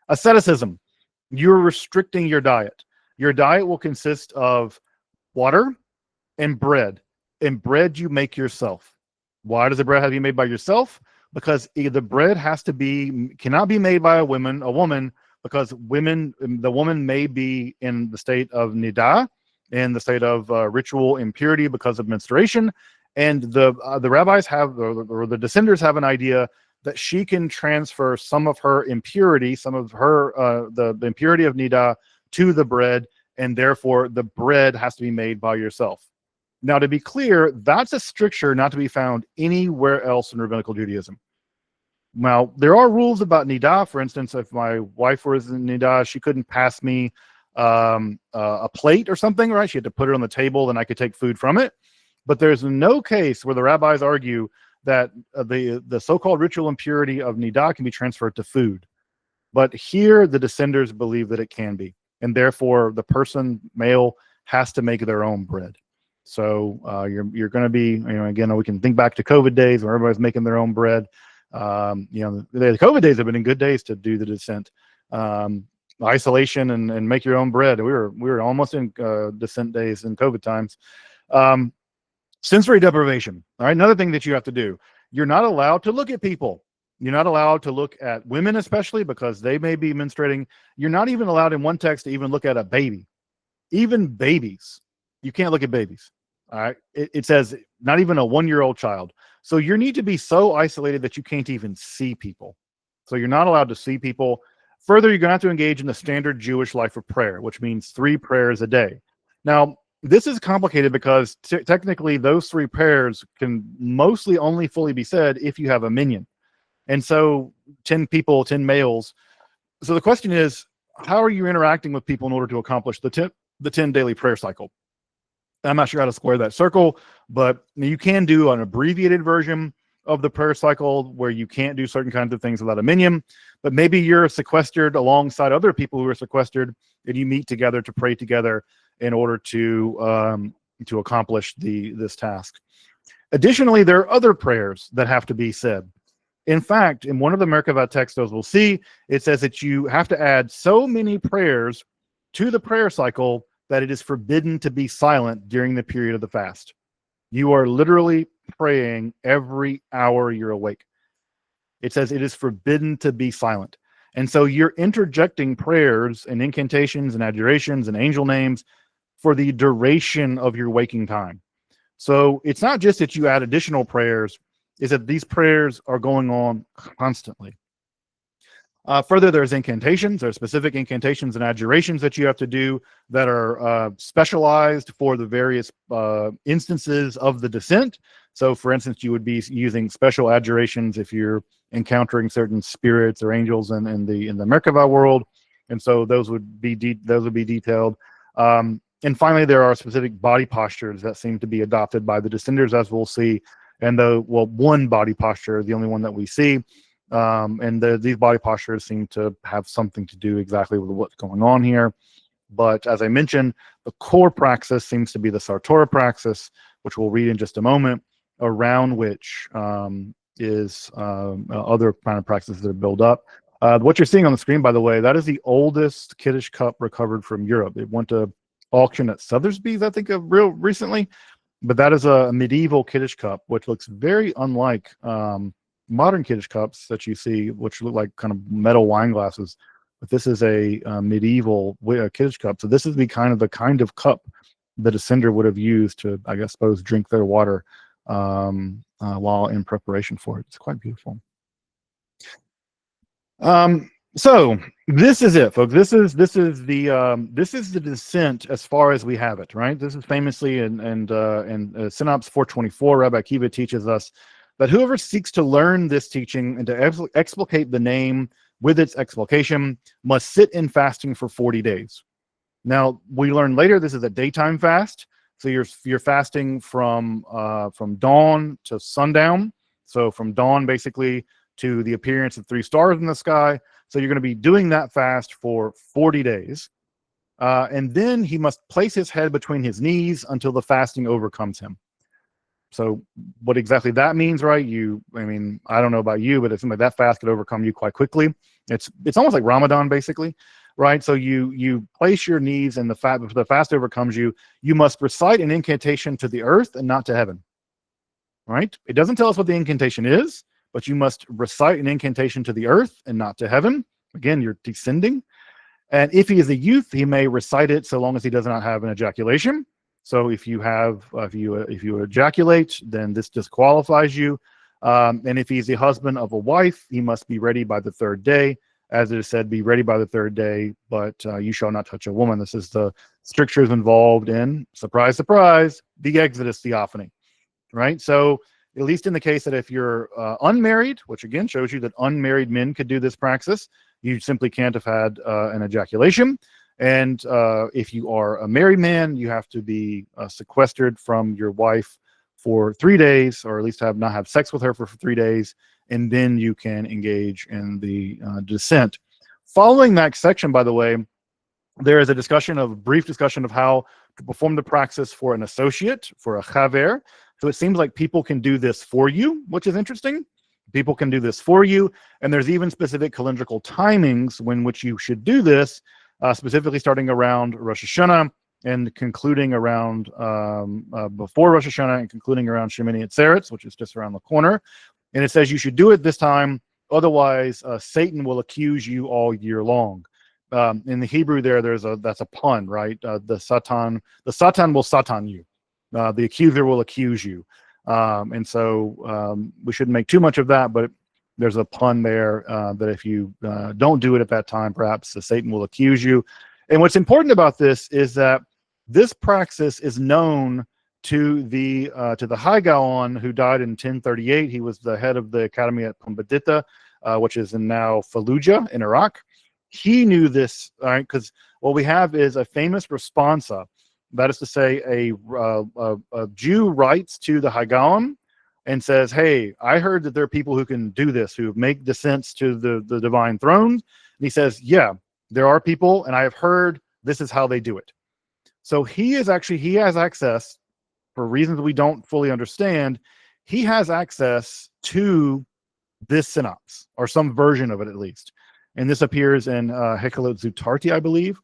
Asceticism. You're restricting your diet. Your diet will consist of water and bread. And bread you make yourself. Why does the bread have to be made by yourself? Because the bread cannot be made by a woman, because the woman may be in the state of nidah, in the state of ritual impurity because of menstruation, and the rabbis have, or the descenders have an idea that she can transfer some of her impurity, some of her the impurity of nidah to the bread, and therefore the bread has to be made by yourself. Now, to be clear, that's a stricture not to be found anywhere else in rabbinical Judaism. Now, there are rules about nidah. For instance, if my wife was in nidah, she couldn't pass me a plate or something, right? She had to put it on the table, and I could take food from it. But there's no case where the rabbis argue that the so-called ritual impurity of nidah can be transferred to food. But here, the descenders believe that it can be, and therefore the male has to make their own bread. So you're going to be, again, we can think back to COVID days where everybody's making their own bread. The COVID days have been good days to do the descent. Isolation and make your own bread. We were almost in descent days in COVID times. Sensory deprivation. All right, another thing that you have to do. You're not allowed to look at people. You're not allowed to look at women, especially because they may be menstruating. You're not even allowed in one text to even look at a baby. Even babies. You can't look at babies. All right. It says not even a 1-year-old child. So you need to be so isolated that you can't even see people. So you're not allowed to see people. Further, you're going to have to engage in the standard Jewish life of prayer, which means 3 prayers a day. Now, this is complicated because technically those 3 prayers can mostly only fully be said if you have a minyan. And so 10 people, 10 males. So the question is, how are you interacting with people in order to accomplish the 10 daily prayer cycle? I'm not sure how to square that circle, but you can do an abbreviated version of the prayer cycle where you can't do certain kinds of things without a minyan, but maybe you're sequestered alongside other people who are sequestered, and you meet together to pray together in order to accomplish this task. Additionally, there are other prayers that have to be said. In fact, in one of the Merkavah texts, as we'll see, it says that you have to add so many prayers to the prayer cycle that it is forbidden to be silent during the period of the fast. You are literally praying every hour you're awake. It says it is forbidden to be silent. And so you're interjecting prayers and incantations and adjurations and angel names for the duration of your waking time. So it's not just that you add additional prayers, it's that these prayers are going on constantly. Further, there's incantations. There's specific incantations and adjurations that you have to do that are specialized for the various instances of the descent. So, for instance, you would be using special adjurations if you're encountering certain spirits or angels in the Merkavah world, and so those would be detailed. And finally, there are specific body postures that seem to be adopted by the descenders, as we'll see. And one body posture, the only one that we see. These body postures seem to have something to do exactly with what's going on here. But as I mentioned, the core praxis seems to be the Sartora praxis, which we'll read in just a moment, around which is other kind of practices that are built up. What you're seeing on the screen, by the way, that is the oldest Kiddush cup recovered from Europe. It went to auction at Sotheby's, I think, real recently. but that is a medieval Kiddush cup, which looks very unlike modern Kiddush cups that you see, which look like kind of metal wine glasses. But this is a medieval Kiddush cup. So this is the kind of cup that a sender would have used to, I guess, suppose, drink their water while in preparation for it. It's quite beautiful. So this is it, folks. This is the descent as far as we have it, right? This is famously in Synopsis 424, Rabbi Akiva teaches us that whoever seeks to learn this teaching and to explicate the name with its explication must sit in fasting for 40 days. Now, we learn later this is a daytime fast, so you're fasting from dawn to sundown. So from dawn, basically, to the appearance of 3 stars in the sky. So you're going to be doing that fast for 40 days. And then he must place his head between his knees until the fasting overcomes him. So what exactly that means, right? I don't know about you, but it seems like that fast could overcome you quite quickly. It's almost like Ramadan, basically, right? So you place your knees and the fast overcomes you. You must recite an incantation to the earth and not to heaven, right? It doesn't tell us what the incantation is, but you must recite an incantation to the earth and not to heaven. Again, you're descending. And if he is a youth, he may recite it so long as he does not have an ejaculation. So if you ejaculate, then this disqualifies you. And if he's the husband of a wife, he must be ready by the 3rd day. As it is said, be ready by the 3rd day, but you shall not touch a woman. This is the strictures involved in, surprise, surprise, the Exodus theophany, right? So at least in the case that if you're unmarried, which again shows you that unmarried men could do this praxis, you simply can't have had an ejaculation. And if you are a married man, you have to be sequestered from your wife for 3 days, or at least not have sex with her for 3 days, and then you can engage in the descent. Following that section, by the way, there is a brief discussion of how to perform the praxis for an associate, for a chaver. So it seems like people can do this for you, which is interesting. People can do this for you, and there's even specific calendrical timings when which you should do this, specifically starting around Rosh Hashanah and concluding around before Rosh Hashanah and concluding around Shemini Atzeres, which is just around the corner. And it says you should do it this time, otherwise Satan will accuse you all year long. In the Hebrew, that's a pun, right? The Satan will Satan you. The accuser will accuse you. And so we shouldn't make too much of that, but there's a pun there that if you don't do it at that time, perhaps Satan will accuse you. And what's important about this is that this praxis is known to the High Gaon, who died in 1038. He was the head of the academy at Pumbedita, which is in now Fallujah in Iraq. He knew this, right? Because what we have is a famous responsa. That is to say, a Jew writes to the High Gaon and says, hey, I heard that there are people who can do this, who make descents to the divine throne. And he says, yeah, there are people, and I have heard this is how they do it. So he has access, for reasons we don't fully understand, he has access to this synopsis, or some version of it at least. And this appears in Hekhalot Zutarti, I believe.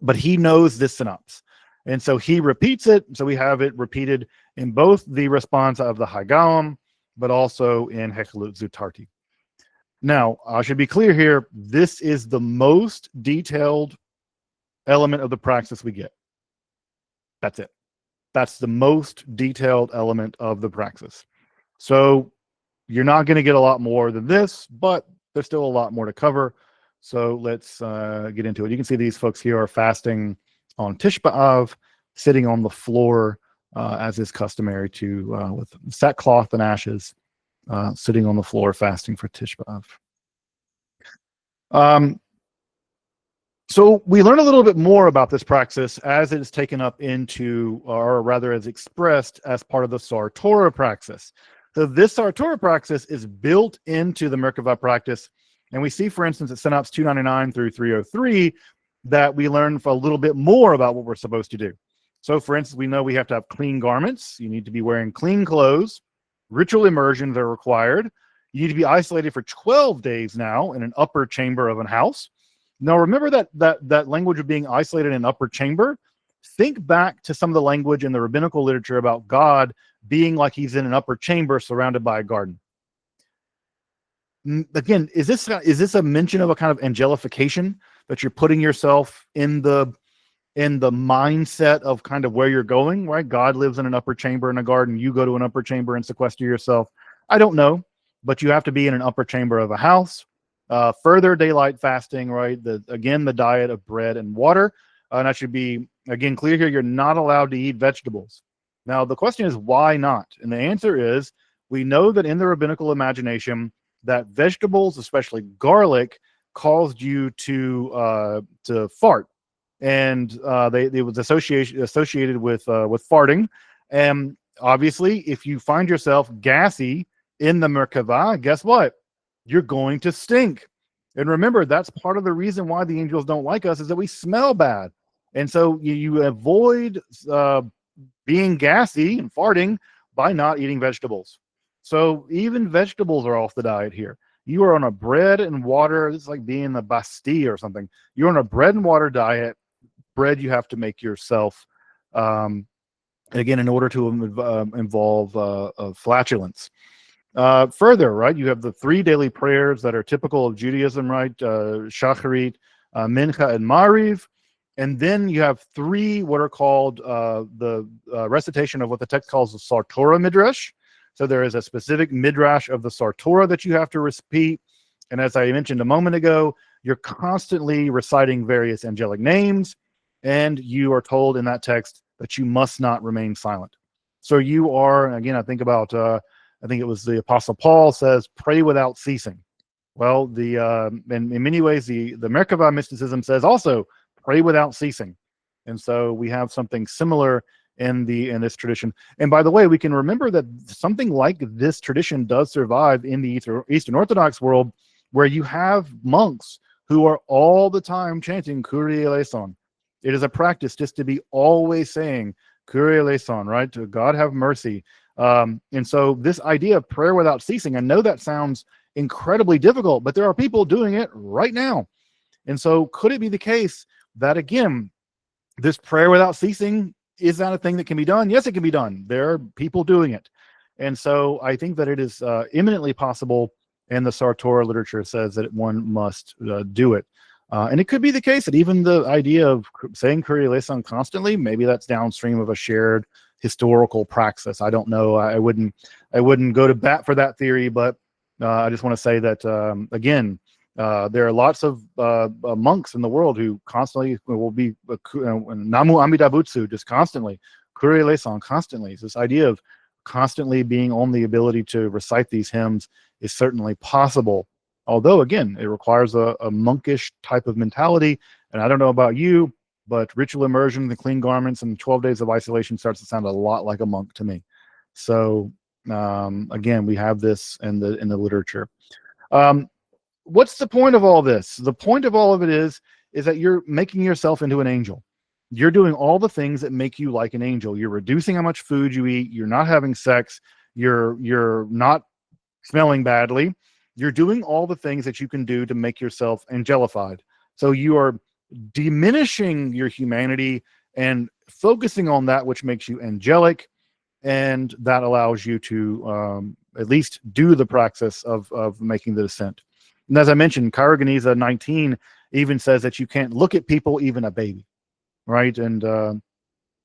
But he knows this synopsis. And so he repeats it. So we have it repeated in both the responsa of the High Gaon, but also in Hekhalot Zutarti. Now, I should be clear here. This is the most detailed element of the praxis we get. That's it. That's the most detailed element of the praxis. So you're not going to get a lot more than this, but there's still a lot more to cover. So let's get into it. You can see these folks here are fasting on Tish B'Av, sitting on the floor, as is customary with sackcloth and ashes, sitting on the floor fasting for Tish B'Av. So we learn a little bit more about this praxis as it is taken up into, or rather as expressed as part of the Sartorah praxis. So this Sartorah praxis is built into the Merkavah practice. And we see, for instance, at Synopsis 299 through 303, that we learn a little bit more about what we're supposed to do. So, for instance, we know we have to have clean garments. You need to be wearing clean clothes. Ritual immersions are required. You need to be isolated for 12 days now in an upper chamber of a house. Now, remember that language of being isolated in an upper chamber. think back to some of the language in the rabbinical literature about God being like he's in an upper chamber surrounded by a garden. Again, is this a mention of a kind of angelification, that you're putting yourself in the mindset of kind of where you're going, right? God lives in an upper chamber in a garden. You go to an upper chamber and sequester yourself. I don't know, but you have to be in an upper chamber of a house. Further daylight fasting, right? The diet of bread and water. And I should be, again, clear here. You're not allowed to eat vegetables. Now, the question is, why not? And the answer is, we know that in the rabbinical imagination, that vegetables, especially garlic, caused you to fart, and it was associated with farting. And obviously, if you find yourself gassy in the Merkavah, guess what? You're going to stink. And remember, that's part of the reason why the angels don't like us, is that we smell bad. And so you avoid being gassy and farting by not eating vegetables. So even vegetables are off the diet here. You are on a bread and water. This is like being in the Bastille or something. You're on a bread and water diet. Bread you have to make yourself. Again, in order to involve flatulence. Further, right, you have the 3 daily prayers that are typical of Judaism, right? Shacharit, Mincha, and Mariv. And then you have 3 what are called the recitation of what the text calls the Sartorah Midrash. So there is a specific Midrash of the Sartorah that you have to repeat. And as I mentioned a moment ago, you're constantly reciting various angelic names, and you are told in that text that you must not remain silent. So you are, again, I think it was the Apostle Paul says, pray without ceasing. Well, in many ways, the Merkavah Mysticism says also, pray without ceasing. And so we have something similar in this tradition. And by the way, we can remember that something like this tradition does survive in the Eastern Orthodox world, where you have monks who are all the time chanting Kyrie eleison. It is a practice just to be always saying Kyrie eleison, right? To God have mercy. And so this idea of prayer without ceasing, I know that sounds incredibly difficult, but there are people doing it right now. And so could it be the case that, again, this prayer without ceasing, is that a thing that can be done? Yes, it can be done. There are people doing it. And so I think that it is eminently possible, and the Sartorah literature says that one must do it. And it could be the case that even the idea of saying Kyrie eleison constantly, maybe that's downstream of a shared historical praxis. I don't know. I wouldn't go to bat for that theory, but I just want to say that, again, there are lots of monks in the world who constantly will be Namu Amida Butsu, just constantly, Kyrie eleison constantly. So this idea of constantly being on the ability to recite these hymns is certainly possible. Although, again, it requires a monkish type of mentality. And I don't know about you, but ritual immersion, the clean garments, and 12 days of isolation starts to sound a lot like a monk to me. So, again, we have this in the literature. What's the point of all this? The point of all of it is that you're making yourself into an angel. You're doing all the things that make you like an angel. You're reducing how much food you eat. You're not having sex. You're not smelling badly. You're doing all the things that you can do to make yourself angelified. So you are diminishing your humanity and focusing on that which makes you angelic, and that allows you to at least do the praxis of making the descent. And as I mentioned, Karaganiza 19 even says that you can't look at people, even a baby, right? And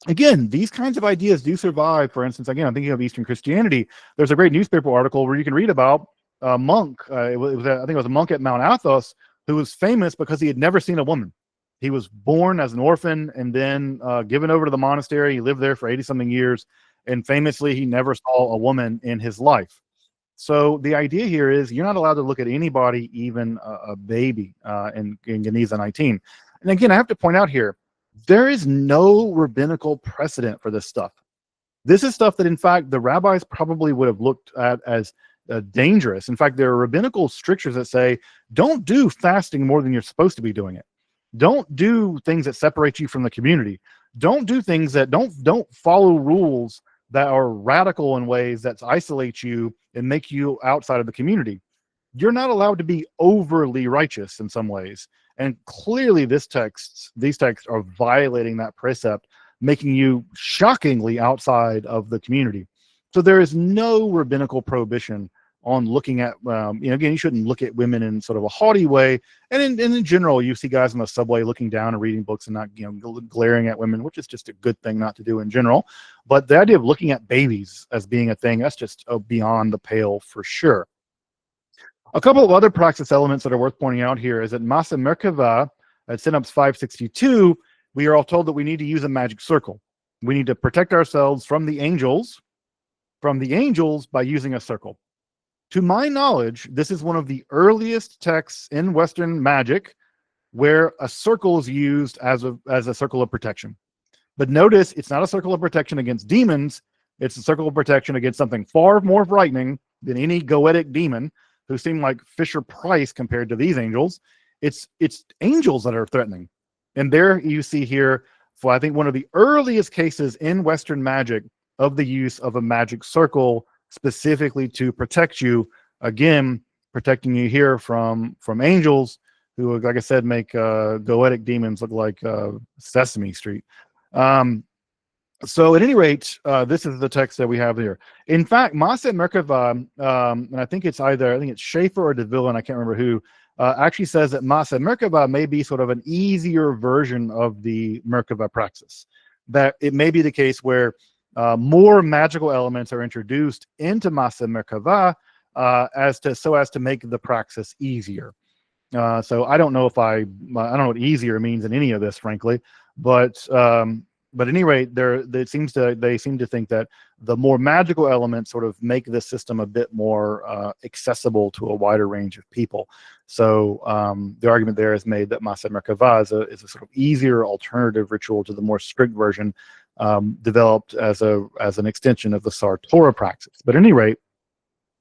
again, these kinds of ideas do survive. For instance, again, I'm thinking of Eastern Christianity. There's a great newspaper article where you can read about a monk. I think it was a monk at Mount Athos who was famous because he had never seen a woman. He was born as an orphan and then given over to the monastery. He lived there for 80-something years, and famously, he never saw a woman in his life. So the idea here is you're not allowed to look at anybody, even a baby, in Geniza 19. And again, I have to point out here, there is no rabbinical precedent for this stuff. This is stuff that, in fact, the rabbis probably would have looked at as dangerous. In fact, there are rabbinical strictures that say, don't do fasting more than you're supposed to be doing it. Don't do things that separate you from the community. Don't do things that don't follow rules that are radical in ways that isolate you and make you outside of the community. You're not allowed to be overly righteous in some ways. And clearly these texts are violating that precept making you shockingly outside of the community. So there is no rabbinical prohibition on looking at, again, you shouldn't look at women in sort of a haughty way. And in general, you see guys on the subway looking down and reading books and not, glaring at women, which is just a good thing not to do in general. But the idea of looking at babies as being a thing, that's just beyond the pale for sure. A couple of other praxis elements that are worth pointing out here is that Masa Merkavah at Synapse 562, we are all told that we need to use a magic circle. We need to protect ourselves from the angels by using a circle. To my knowledge, this is one of the earliest texts in Western magic where a circle is used as a circle of protection. But notice, it's not a circle of protection against demons. It's a circle of protection against something far more frightening than any goetic demon, who seem like Fisher Price compared to these angels. It's angels that are threatening. And there you see here, for I think one of the earliest cases in Western magic of the use of a magic circle specifically to protect you, again, protecting you here from angels who, like I said, make goetic demons look like Sesame Street. So at any rate, this is the text that we have here. In fact, Masa Merkavah, and I think it's Schaefer or DeVille, and I can't remember who, actually says that Masa Merkavah may be sort of an easier version of the Merkavah Praxes. That it may be the case where more magical elements are introduced into Masa Merkavah so as to make the praxis easier. So I don't know if I don't know what easier means in any of this, frankly, but at any rate, they seem to think that the more magical elements sort of make this system a bit more accessible to a wider range of people. So the argument there is made that Masa Merkavah is a sort of easier alternative ritual to the more strict version, developed as an extension of the Sartora praxis. But at any rate,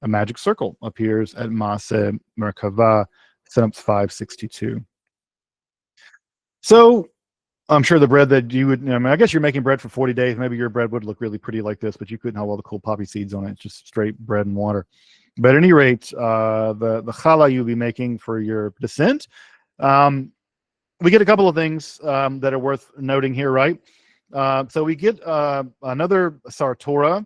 a magic circle appears at Masa Merkavah, Synapse 562. So I'm sure the bread that you would, I guess you're making bread for 40 days. Maybe your bread would look really pretty like this, but you couldn't have all the cool poppy seeds on it. It's just straight bread and water. But at any rate, the challah you'll be making for your descent, we get a couple of things that are worth noting here, right? So we get another Sartora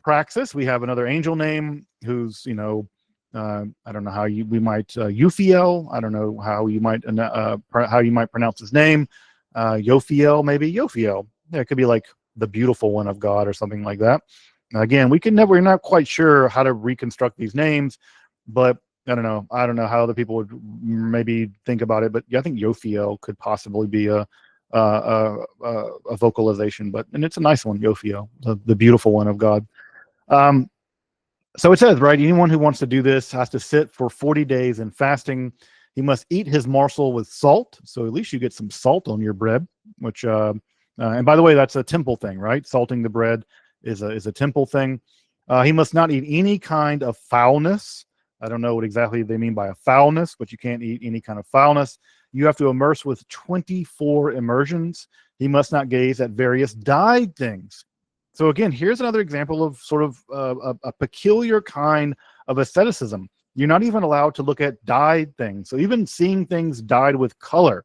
praxis. We have another angel name who's, I don't know how we might Uphiel. I don't know how you might pronounce his name. Yophiel, maybe Yophiel. Yeah, it could be like the beautiful one of God or something like that. Again, we're not quite sure how to reconstruct these names, but I don't know how other people would maybe think about it. But yeah, I think Yophiel could possibly be a vocalization, and it's a nice one, Yophiel, the beautiful one of God. So it says, right, anyone who wants to do this has to sit for 40 days in fasting. He must eat his morsel with salt. So at least you get some salt on your bread, which, and by the way, that's a temple thing, right? Salting the bread is a temple thing. He must not eat any kind of foulness. I don't know what exactly they mean by a foulness, but you can't eat any kind of foulness. You have to immerse with 24 immersions. He must not gaze at various dyed things. So again, here's another example of sort of a peculiar kind of asceticism. You're not even allowed to look at dyed things. So even seeing things dyed with color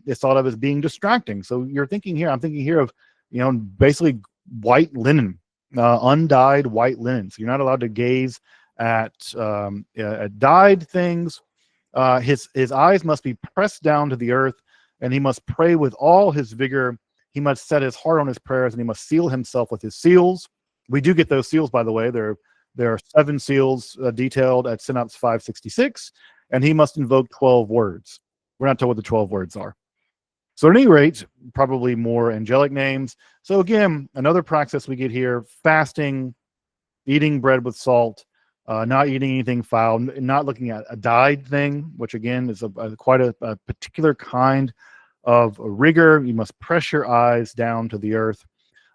is thought of as being distracting. So I'm thinking here of, basically white linen, undyed white linen. So you're not allowed to gaze at dyed things. His eyes must be pressed down to the earth, and he must pray with all his vigor. He must set his heart on his prayers, and he must seal himself with his seals. We do get those seals, by the way. There are 7 seals detailed at Synapse 566, and he must invoke 12 words. We're not told what the 12 words are. So at any rate, probably more angelic names. So again, another praxis we get here: fasting, eating bread with salt, not eating anything foul, not looking at a dyed thing, which again is quite a particular kind of rigor. You must press your eyes down to the earth.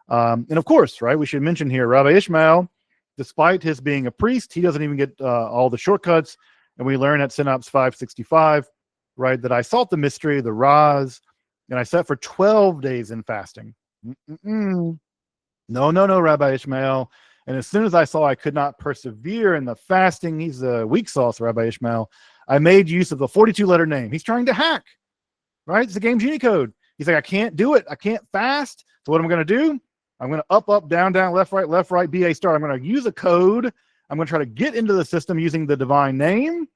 And of course, right, we should mention here, Rabbi Ishmael, despite his being a priest, he doesn't even get all the shortcuts. And we learn at Synapse 565, right, that I sought the mystery, the Raz, and I sat for 12 days in fasting. No, Rabbi Ishmael. And as soon as I saw I could not persevere in the fasting, he's a weak sauce, Rabbi Ishmael, I made use of the 42-letter name. He's trying to hack. Right? It's the game's Unicode. He's like, I can't do it. I can't fast. So what I'm going to do, I'm going to up, down, left, right, be a star. I'm going to use a code. I'm going to try to get into the system using the divine name.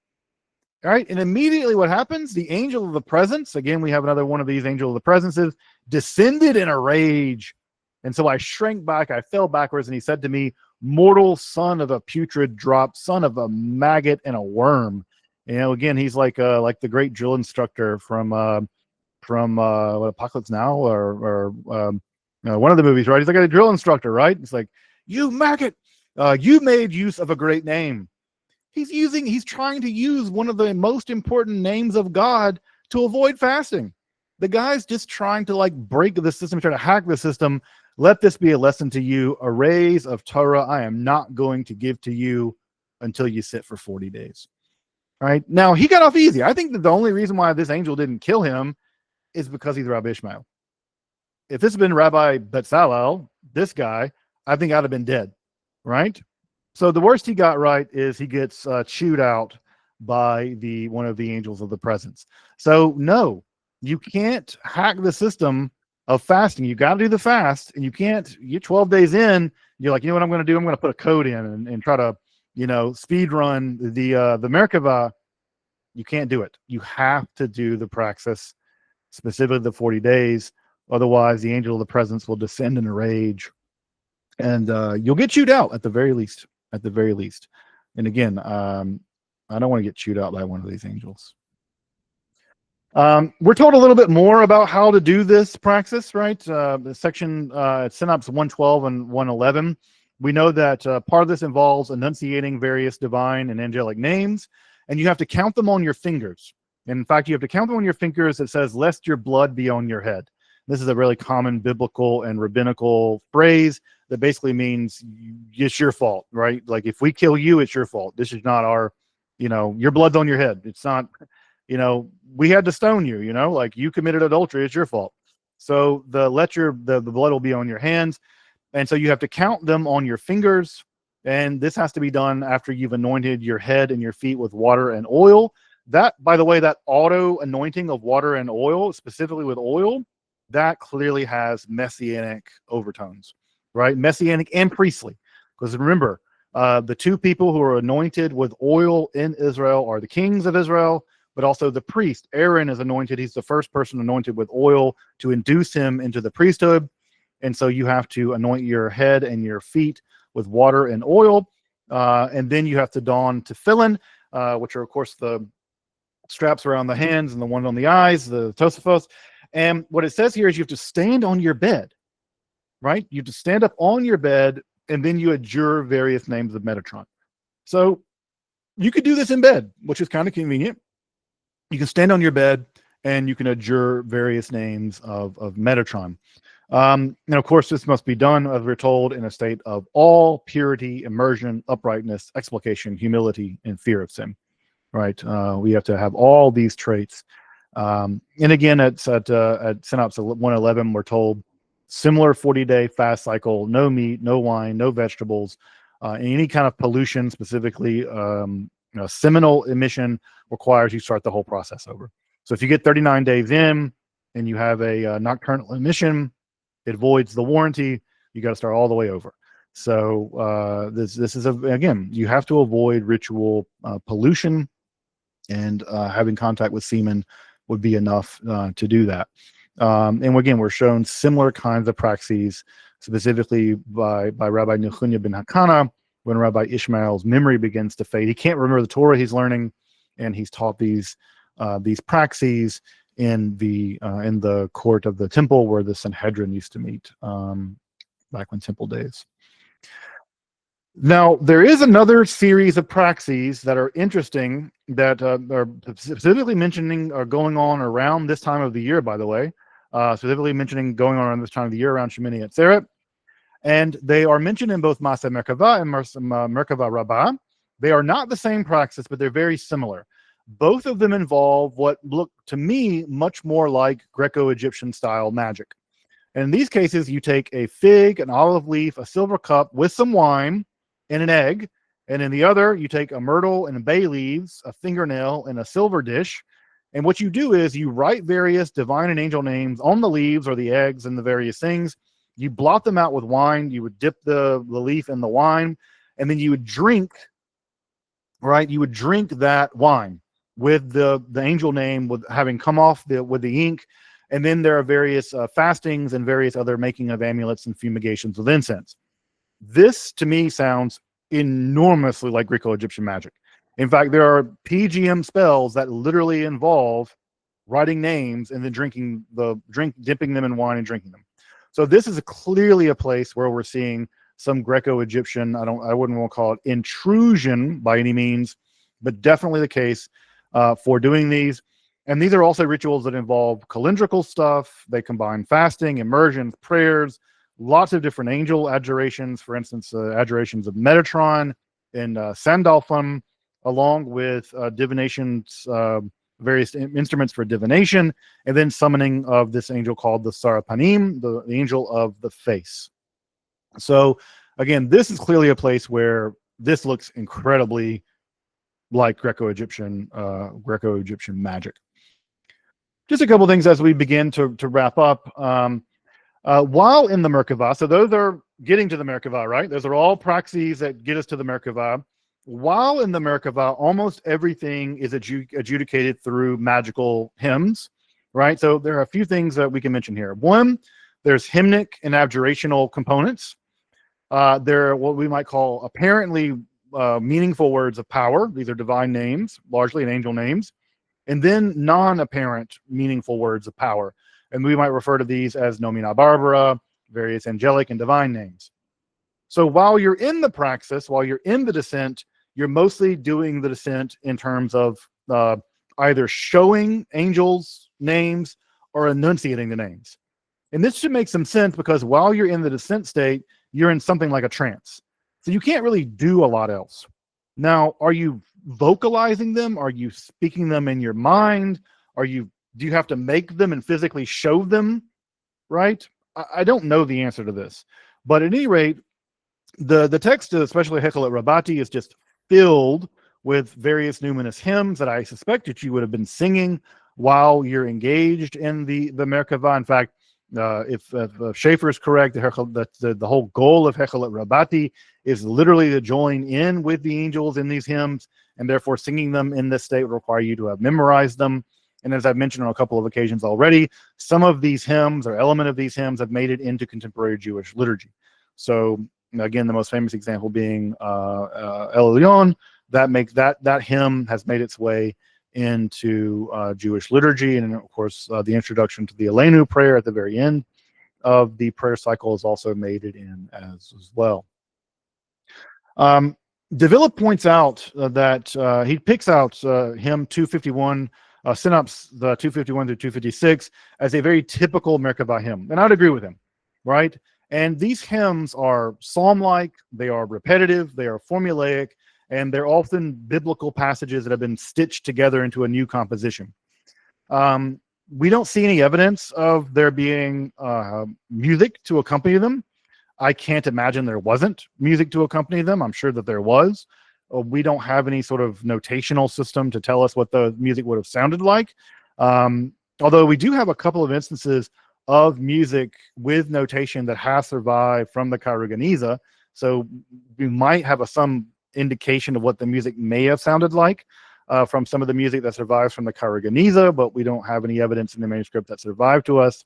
All right. And immediately what happens? The angel of the presence, again, we have another one of these angel of the presences, descended in a rage. And so I shrank back. I fell backwards. And he said to me, mortal son of a putrid drop, son of a maggot and a worm. Again, he's like the great drill instructor from what, Apocalypse Now or one of the movies, right? He's like a drill instructor, right? It's like, you maggot, you made use of a great name. He's trying to use one of the most important names of God to avoid fasting. The guy's just trying to like break the system, trying to hack the system. Let this be a lesson to you. Arrays of Torah I am not going to give to you until you sit for 40 days. All right. Now he got off easy. I think that the only reason why this angel didn't kill him is because he's Rabbi Ishmael. If this had been Rabbi Betzalel, this guy, I think I'd have been dead. Right. So the worst he got right is he gets chewed out by one of the angels of the presence. So no, you can't hack the system of fasting. You got to do the fast, and you can't. You're 12 days in. You're like, you know what I'm going to do? I'm going to put a code in and try to, speed run the Merkavah. You can't do it. You have to do the praxis, specifically the 40 days. Otherwise, the angel of the presence will descend in a rage, and you'll get chewed out at the very least. At the very least. And again, I don't want to get chewed out by one of these angels. We're told a little bit more about how to do this praxis, right? The section Synopsis 112 and 111. We know that part of this involves enunciating various divine and angelic names, and you have to count them on your fingers. And in fact, you have to count them on your fingers. It says, lest your blood be on your head. This is a really common biblical and rabbinical phrase that basically means it's your fault, right? Like if we kill you, it's your fault. This is not our, your blood's on your head. It's not, we had to stone you, like you committed adultery, it's your fault. So the blood will be on your hands. And so you have to count them on your fingers. And this has to be done after you've anointed your head and your feet with water and oil. That, by the way, that auto anointing of water and oil, specifically with oil, that clearly has messianic overtones, right? Messianic and priestly. Because remember, the two people who are anointed with oil in Israel are the kings of Israel, but also the priest. Aaron is anointed. He's the first person anointed with oil to induce him into the priesthood. And so you have to anoint your head and your feet with water and oil. And then you have to don tefillin, which are, of course, the straps around the hands and the one on the eyes, the tosafos. And what it says here is you have to stand on your bed, right? You have to stand up on your bed, and then you adjure various names of Metatron. So you could do this in bed, which is kind of convenient. You can stand on your bed, and you can adjure various names of Metatron. And of course, this must be done, as we're told, in a state of all purity, immersion, uprightness, explication, humility, and fear of sin. Right? We have to have all these traits. And again, at Synopsis 111, we're told similar 40-day fast cycle, no meat, no wine, no vegetables, any kind of pollution, specifically seminal emission, requires you start the whole process over. So if you get 39 days in and you have a nocturnal emission, it voids the warranty. You got to start all the way over. So this is again, you have to avoid ritual pollution, and having contact with semen would be enough to do that. And again, we're shown similar kinds of praxes, specifically by Rabbi Nechunya ben Hakana, when Rabbi Ishmael's memory begins to fade. He can't remember the Torah he's learning, and he's taught these praxes in the court of the temple where the Sanhedrin used to meet back when temple days. Now, there is another series of praxes that are interesting that are specifically mentioning are going on around this time of the year, by the way, specifically mentioning going on around this time of the year around Shemini Atzeret. And they are mentioned in both Maseh Merkavah and Merkavah Rabbah. They are not the same praxis, but they're very similar. Both of them involve what look to me much more like Greco-Egyptian style magic. And in these cases, you take a fig, an olive leaf, a silver cup with some wine, and an egg, and in the other you take a myrtle and bay leaves, a fingernail, and a silver dish, And what you do is you write various divine and angel names on the leaves or the eggs and the various things. You blot them out with wine. You would dip the leaf in the wine, and then you would drink, right? You would drink that wine with the angel name, with having come off with the ink. And then there are various fastings and various other making of amulets and fumigations with incense. This to me sounds enormously like Greco-Egyptian magic. In fact, there are PGM spells that literally involve writing names and then dipping them in wine and drinking them. So this is clearly a place where we're seeing some Greco-Egyptian, I wouldn't want to call it intrusion by any means, but definitely the case for doing these. And these are also rituals that involve calendrical stuff. They combine fasting, immersions, prayers, lots of different angel adjurations. For instance, adjurations of Metatron and Sandalphon, along with divinations, various instruments for divination, and then summoning of this angel called the Sarapanim, the angel of the face. So again, this is clearly a place where this looks incredibly like Greco-Egyptian magic. Just a couple things as we begin to wrap up. While in the Merkavah, so those are getting to the Merkavah, right? Those are all praxes that get us to the Merkavah. While in the Merkavah, almost everything is adjudicated through magical hymns, right? So there are a few things that we can mention here. One, there's hymnic and abjurational components. There are what we might call apparently meaningful words of power. These are divine names, largely and angel names. And then non-apparent meaningful words of power. And we might refer to these as nomina barbara, various angelic and divine names. So while you're in the praxis, while you're in the descent, you're mostly doing the descent in terms of either showing angels' names or enunciating the names. And this should make some sense because while you're in the descent state, you're in something like a trance. So you can't really do a lot else. Now, are you vocalizing them? Are you speaking them in your mind? Do you have to make them and physically show them? Right? I don't know the answer to this. But at any rate, the text, especially Hekhalot Rabbati, is just filled with various numinous hymns that I suspect that you would have been singing while you're engaged in the Merkavah. In fact, if Schaeffer is correct, the whole goal of Hekhalot Rabbati is literally to join in with the angels in these hymns, and therefore singing them in this state would require you to have memorized them. And as I've mentioned on a couple of occasions already, some of these hymns or element of these hymns have made it into contemporary Jewish liturgy. So again, the most famous example being El Elyon, that hymn has made its way into Jewish liturgy, and of course the introduction to the Elenu prayer at the very end of the prayer cycle has also made it in as well. Davila points out that he picks out hymn 251, Synopsis the 251 through 256 as a very typical Merkavah hymn, and I'd agree with him, right? And these hymns are psalm-like, they are repetitive, they are formulaic, and they're often biblical passages that have been stitched together into a new composition. We don't see any evidence of there being music to accompany them. I can't imagine there wasn't music to accompany them. I'm sure that there was. We don't have any sort of notational system to tell us what the music would have sounded like. Although we do have a couple of instances of music with notation that has survived from the Cairo Geniza. So we might have some indication of what the music may have sounded like from some of the music that survives from the Cairo Geniza, but we don't have any evidence in the manuscript that survived to us.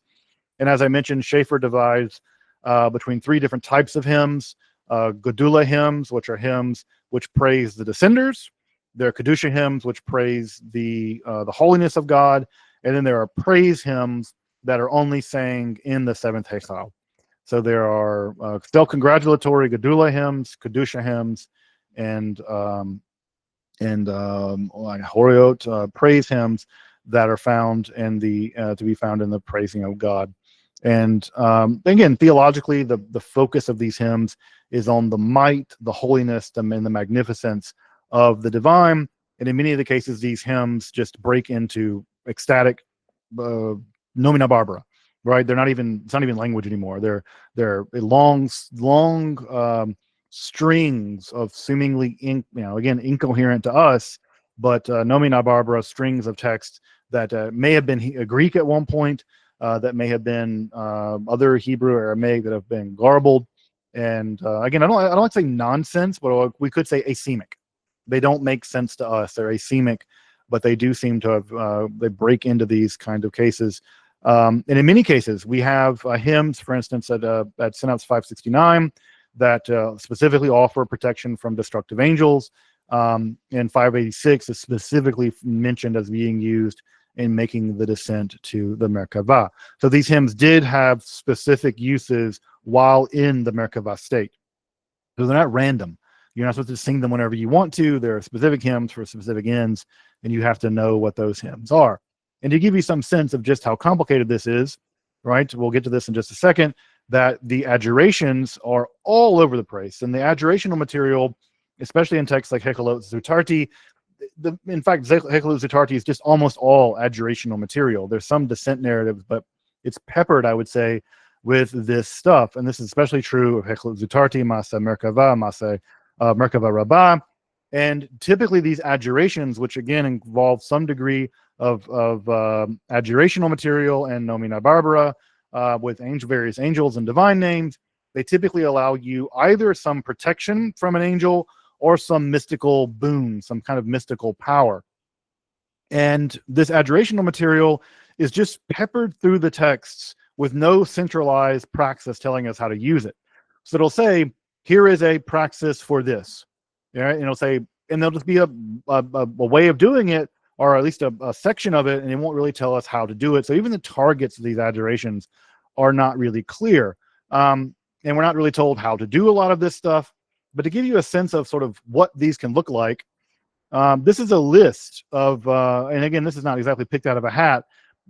And as I mentioned, Schaeffer divides between three different types of hymns. Gedula hymns, which are hymns which praise the descenders. There are Kedusha hymns, which praise the holiness of God. And then there are praise hymns that are only sang in the seventh Hechal. So there are still congratulatory Gedula hymns, Kedusha hymns, and Horiot praise hymns that are found in to be found in the praising of God. And again, theologically, the focus of these hymns is on the might, the holiness, and the magnificence of the divine. And in many of the cases, these hymns just break into ecstatic nomina barbara, right? It's not even language anymore. They're long strings of seemingly, again, incoherent to us, but nomina barbara, strings of text that may have been Greek at one point, that may have been other Hebrew or Aramaic that have been garbled. And again, I don't like to say nonsense, but we could say asemic. They don't make sense to us. They're asemic, but they do seem to have, they break into these kind of cases. And in many cases, we have hymns, for instance, at Synopsis 569, that specifically offer protection from destructive angels. And 586 is specifically mentioned as being used in making the descent to the Merkavah. So these hymns did have specific uses while in the Merkavah state. So they're not random. You're not supposed to sing them whenever you want to. There are specific hymns for specific ends, and you have to know what those hymns are. And to give you some sense of just how complicated this is, right? We'll get to this in just a second, that the adjurations are all over the place. And the adjurational material, especially in texts like Hekhalot Zutarti, in fact, Hekhalot Zutarti is just almost all adjurational material. There's some descent narratives, but it's peppered, I would say, with this stuff. And this is especially true of Hekhalot Zutarti, Masa Merkavah, Masa Merkavah Rabbah. And typically these adjurations, which again involve some degree of adjurational material and nomina barbara, with various angels and divine names, they typically allow you either some protection from an angel or some mystical boon, some kind of mystical power. And this adjurational material is just peppered through the texts with no centralized praxis telling us how to use it. So it'll say, here is a praxis for this. Yeah, and it'll say, and there'll just be a way of doing it, or at least a section of it, and it won't really tell us how to do it. So even the targets of these adjurations are not really clear. And we're not really told how to do a lot of this stuff. But to give you a sense of sort of what these can look like, this is a list of, and again, this is not exactly picked out of a hat,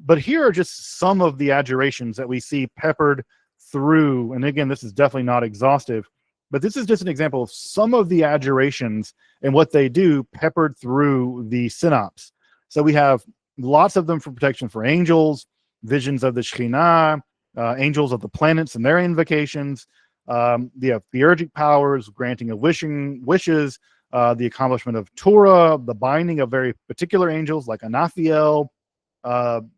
but here are just some of the adjurations that we see peppered through. And again, this is definitely not exhaustive, but this is just an example of some of the adjurations and what they do peppered through the synopsis. So we have lots of them for protection for angels, visions of the Shekhinah, angels of the planets and their invocations. They have theurgic powers, granting of wishes, the accomplishment of Torah, the binding of very particular angels like Anathiel,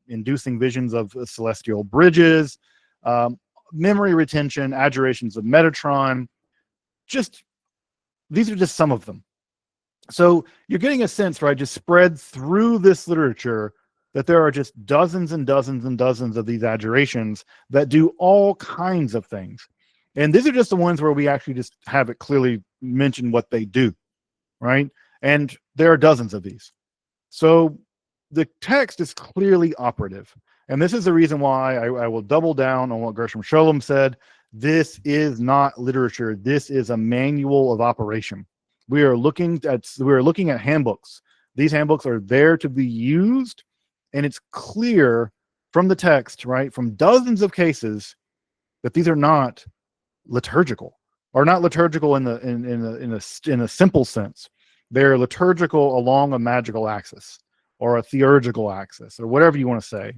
inducing visions of celestial bridges, memory retention, adjurations of Metatron. These are just some of them. So you're getting a sense, right, just spread through this literature, that there are just dozens and dozens and dozens of these adjurations that do all kinds of things. And these are just the ones where we actually just have it clearly mention what they do, right? And there are dozens of these. So the text is clearly operative. And this is the reason why I will double down on what Gershom Scholem said. This is not literature. This is a manual of operation. We are looking at handbooks. These handbooks are there to be used, and it's clear from the text, right, from dozens of cases, that these are not liturgical, or not liturgical in a simple sense. They're liturgical along a magical axis, or a theurgical axis, or whatever you want to say.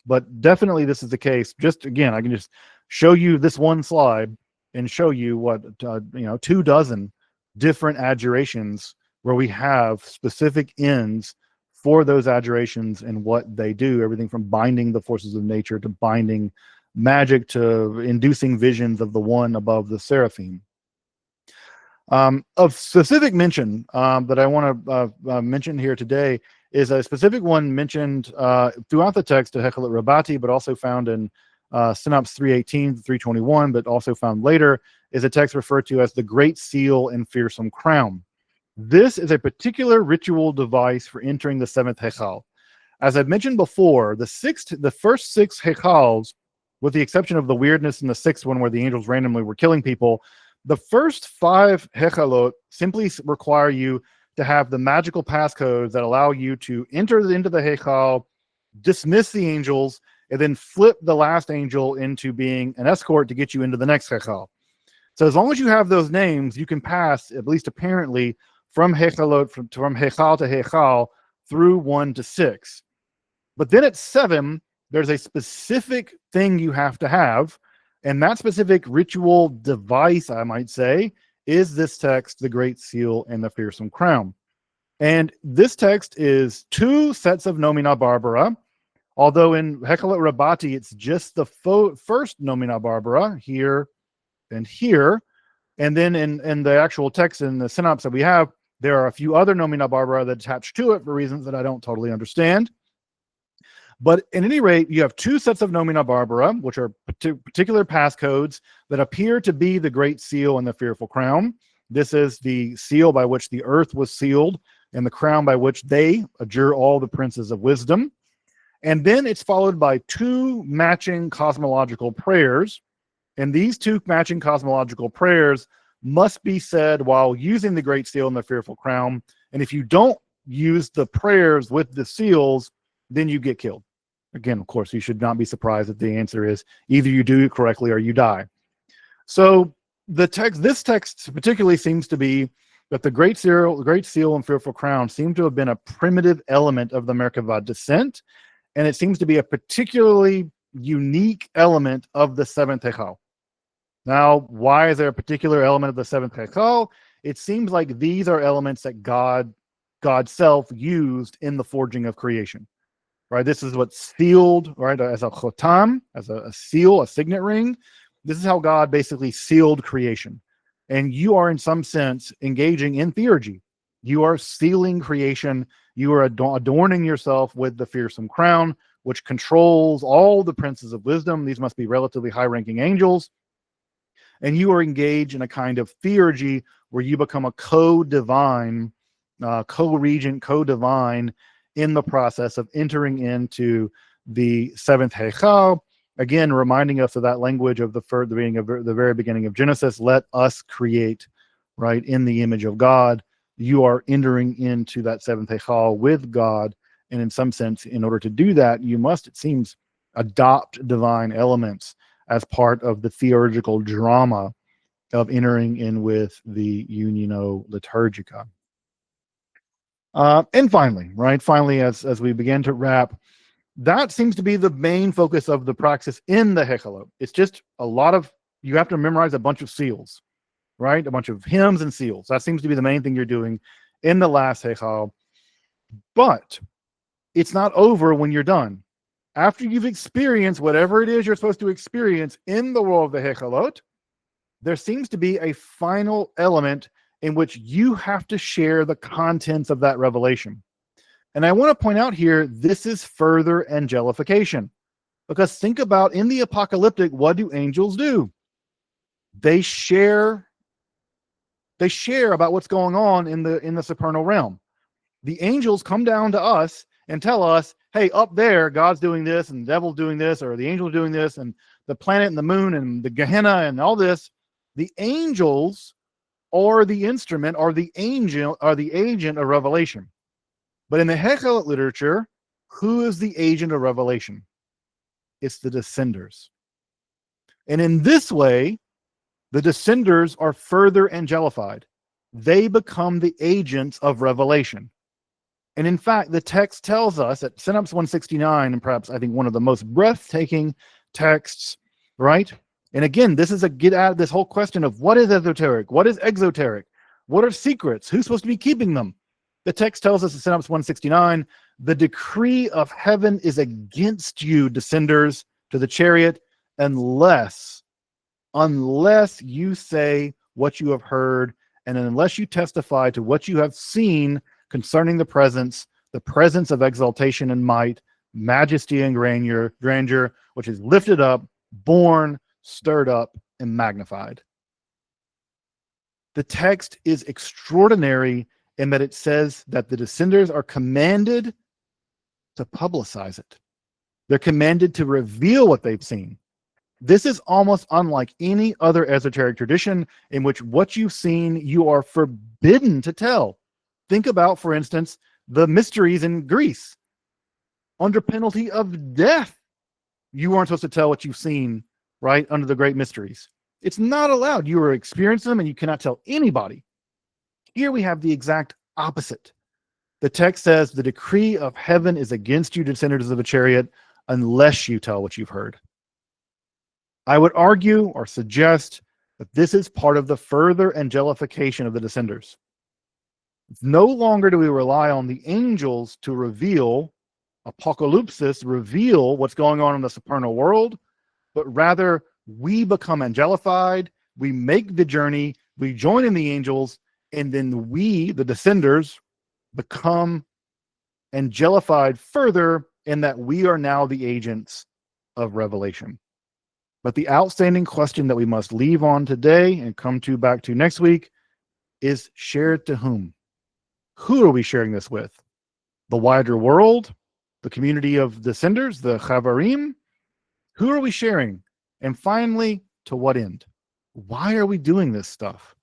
But definitely this is the case. Just again, I can just show you this one slide and show you what 24 different adjurations where we have specific ends for those adjurations and what they do. Everything from binding the forces of nature to binding magic to inducing visions of the one above the seraphim. Of specific mention that I want to mention here today is a specific one mentioned throughout the text of Hekhalot Rabbati, but also found in Synopsis 318 to 321, but also found later, is a text referred to as the Great Seal and Fearsome Crown. This is a particular ritual device for entering the 7th Hechal. As I've mentioned before, the first 6 Hechals, with the exception of the weirdness in the 6th one where the angels randomly were killing people, the first 5 Hechalot simply require you to have the magical passcodes that allow you to enter into the Hechal, dismiss the angels, and then flip the last angel into being an escort to get you into the next Hechal. So as long as you have those names, you can pass, at least apparently, from Hechalot, from Hechal to Hechal through 1 to 6. But then at 7, there's a specific thing you have to have, and that specific ritual device, I might say, is this text, the Great Seal and the Fearsome Crown. And this text is two sets of nomina barbara, although in Hekhalot Rabbati, it's just the first nomina barbara, here and here. And then in the actual text, in the synopsis that we have, there are a few other nomina barbara that attach to it for reasons that I don't totally understand. But at any rate, you have two sets of nomina barbara, which are particular passcodes that appear to be the Great Seal and the Fearful Crown. This is the seal by which the earth was sealed, and the crown by which they adjure all the princes of wisdom. And then it's followed by two matching cosmological prayers. And these two matching cosmological prayers must be said while using the Great Seal and the Fearful Crown. And if you don't use the prayers with the seals, then you get killed. Again, of course, you should not be surprised if the answer is either you do it correctly or you die. So this text particularly seems to be that the Great Seal and Fearful Crown seem to have been a primitive element of the Merkavah descent, and it seems to be a particularly unique element of the seventh Hechal. Now, why is there a particular element of the seventh Hechal? It seems like these are elements that God's self used in the forging of creation. Right, this is what's sealed, right, as a chotam, as a seal, a signet ring. This is how God basically sealed creation. And you are, in some sense, engaging in theurgy. You are sealing creation. You are adorning yourself with the fearsome crown, which controls all the princes of wisdom. These must be relatively high-ranking angels. And you are engaged in a kind of theurgy where you become a co-divine, co-regent, co-divine in the process of entering into the seventh Hechal. Again, reminding us of that language of the very beginning of Genesis. Let us create, right, in the image of God. You are entering into that seventh Hechal with God. And in some sense, in order to do that, you must, it seems, adopt divine elements as part of the theurgical drama of entering in with the Unio Liturgica. And finally, as we begin to wrap, that seems to be the main focus of the praxis in the Hekhalot. It's just you have to memorize a bunch of seals, right? A bunch of hymns and seals. That seems to be the main thing you're doing in the last Hechal. But it's not over when you're done. After you've experienced whatever it is you're supposed to experience in the world of the Hekhalot, there seems to be a final element in which you have to share the contents of that revelation. And I want to point out here, this is further angelification. Because think about, in the apocalyptic, what do angels do? They share about what's going on in the supernal realm. The angels come down to us and tell us, hey, up there, God's doing this, and the devil's doing this, or the angel's doing this, and the planet and the moon and the Gehenna and all this. The angels are the instrument, or the angel, are the agent of revelation. But in the Hekhalot literature, who is the agent of revelation? It's the descenders. And in this way, the descenders are further angelified. They become the agents of revelation. And in fact, the text tells us at Synopsis 169, and perhaps I think one of the most breathtaking texts, right? And again, this is a get out of this whole question of what is esoteric, what is exoteric, what are secrets, who's supposed to be keeping them? The text tells us in Synopsis 169, the decree of heaven is against you, descenders, to the chariot, unless you say what you have heard, and unless you testify to what you have seen concerning the presence of exaltation and might, majesty and grandeur, which is lifted up, born, stirred up, and magnified. The text is extraordinary in that it says that the descenders are commanded to publicize it. They're commanded to reveal what they've seen. This is almost unlike any other esoteric tradition in which what you've seen, you are forbidden to tell. Think about, for instance, the mysteries in Greece. Under penalty of death, you weren't supposed to tell what you've seen, right, under the great mysteries. It's not allowed. You are experiencing them and you cannot tell anybody. Here we have the exact opposite. The text says the decree of heaven is against you, descendants of a chariot, unless you tell what you've heard. I would argue or suggest that this is part of the further angelification of the descenders. No longer do we rely on the angels to reveal, apocalypsis, reveal what's going on in the supernal world, but rather we become angelified, we make the journey, we join in the angels, and then we, the descenders, become angelified further in that we are now the agents of revelation. But the outstanding question that we must leave on today and come to back to next week is shared to whom? Who are we sharing this with? The wider world? The community of descenders? The Chavarim? Who are we sharing? And finally, to what end? Why are we doing this stuff?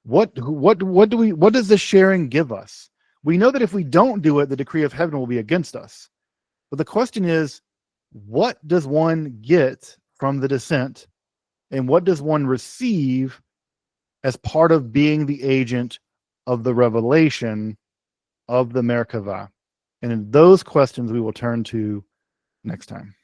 What does this sharing give us? We know that if we don't do it, the decree of heaven will be against us. But the question is, what does one get from the descent, and what does one receive as part of being the agent of the revelation of the Merkavah? And in those questions we will turn to next time.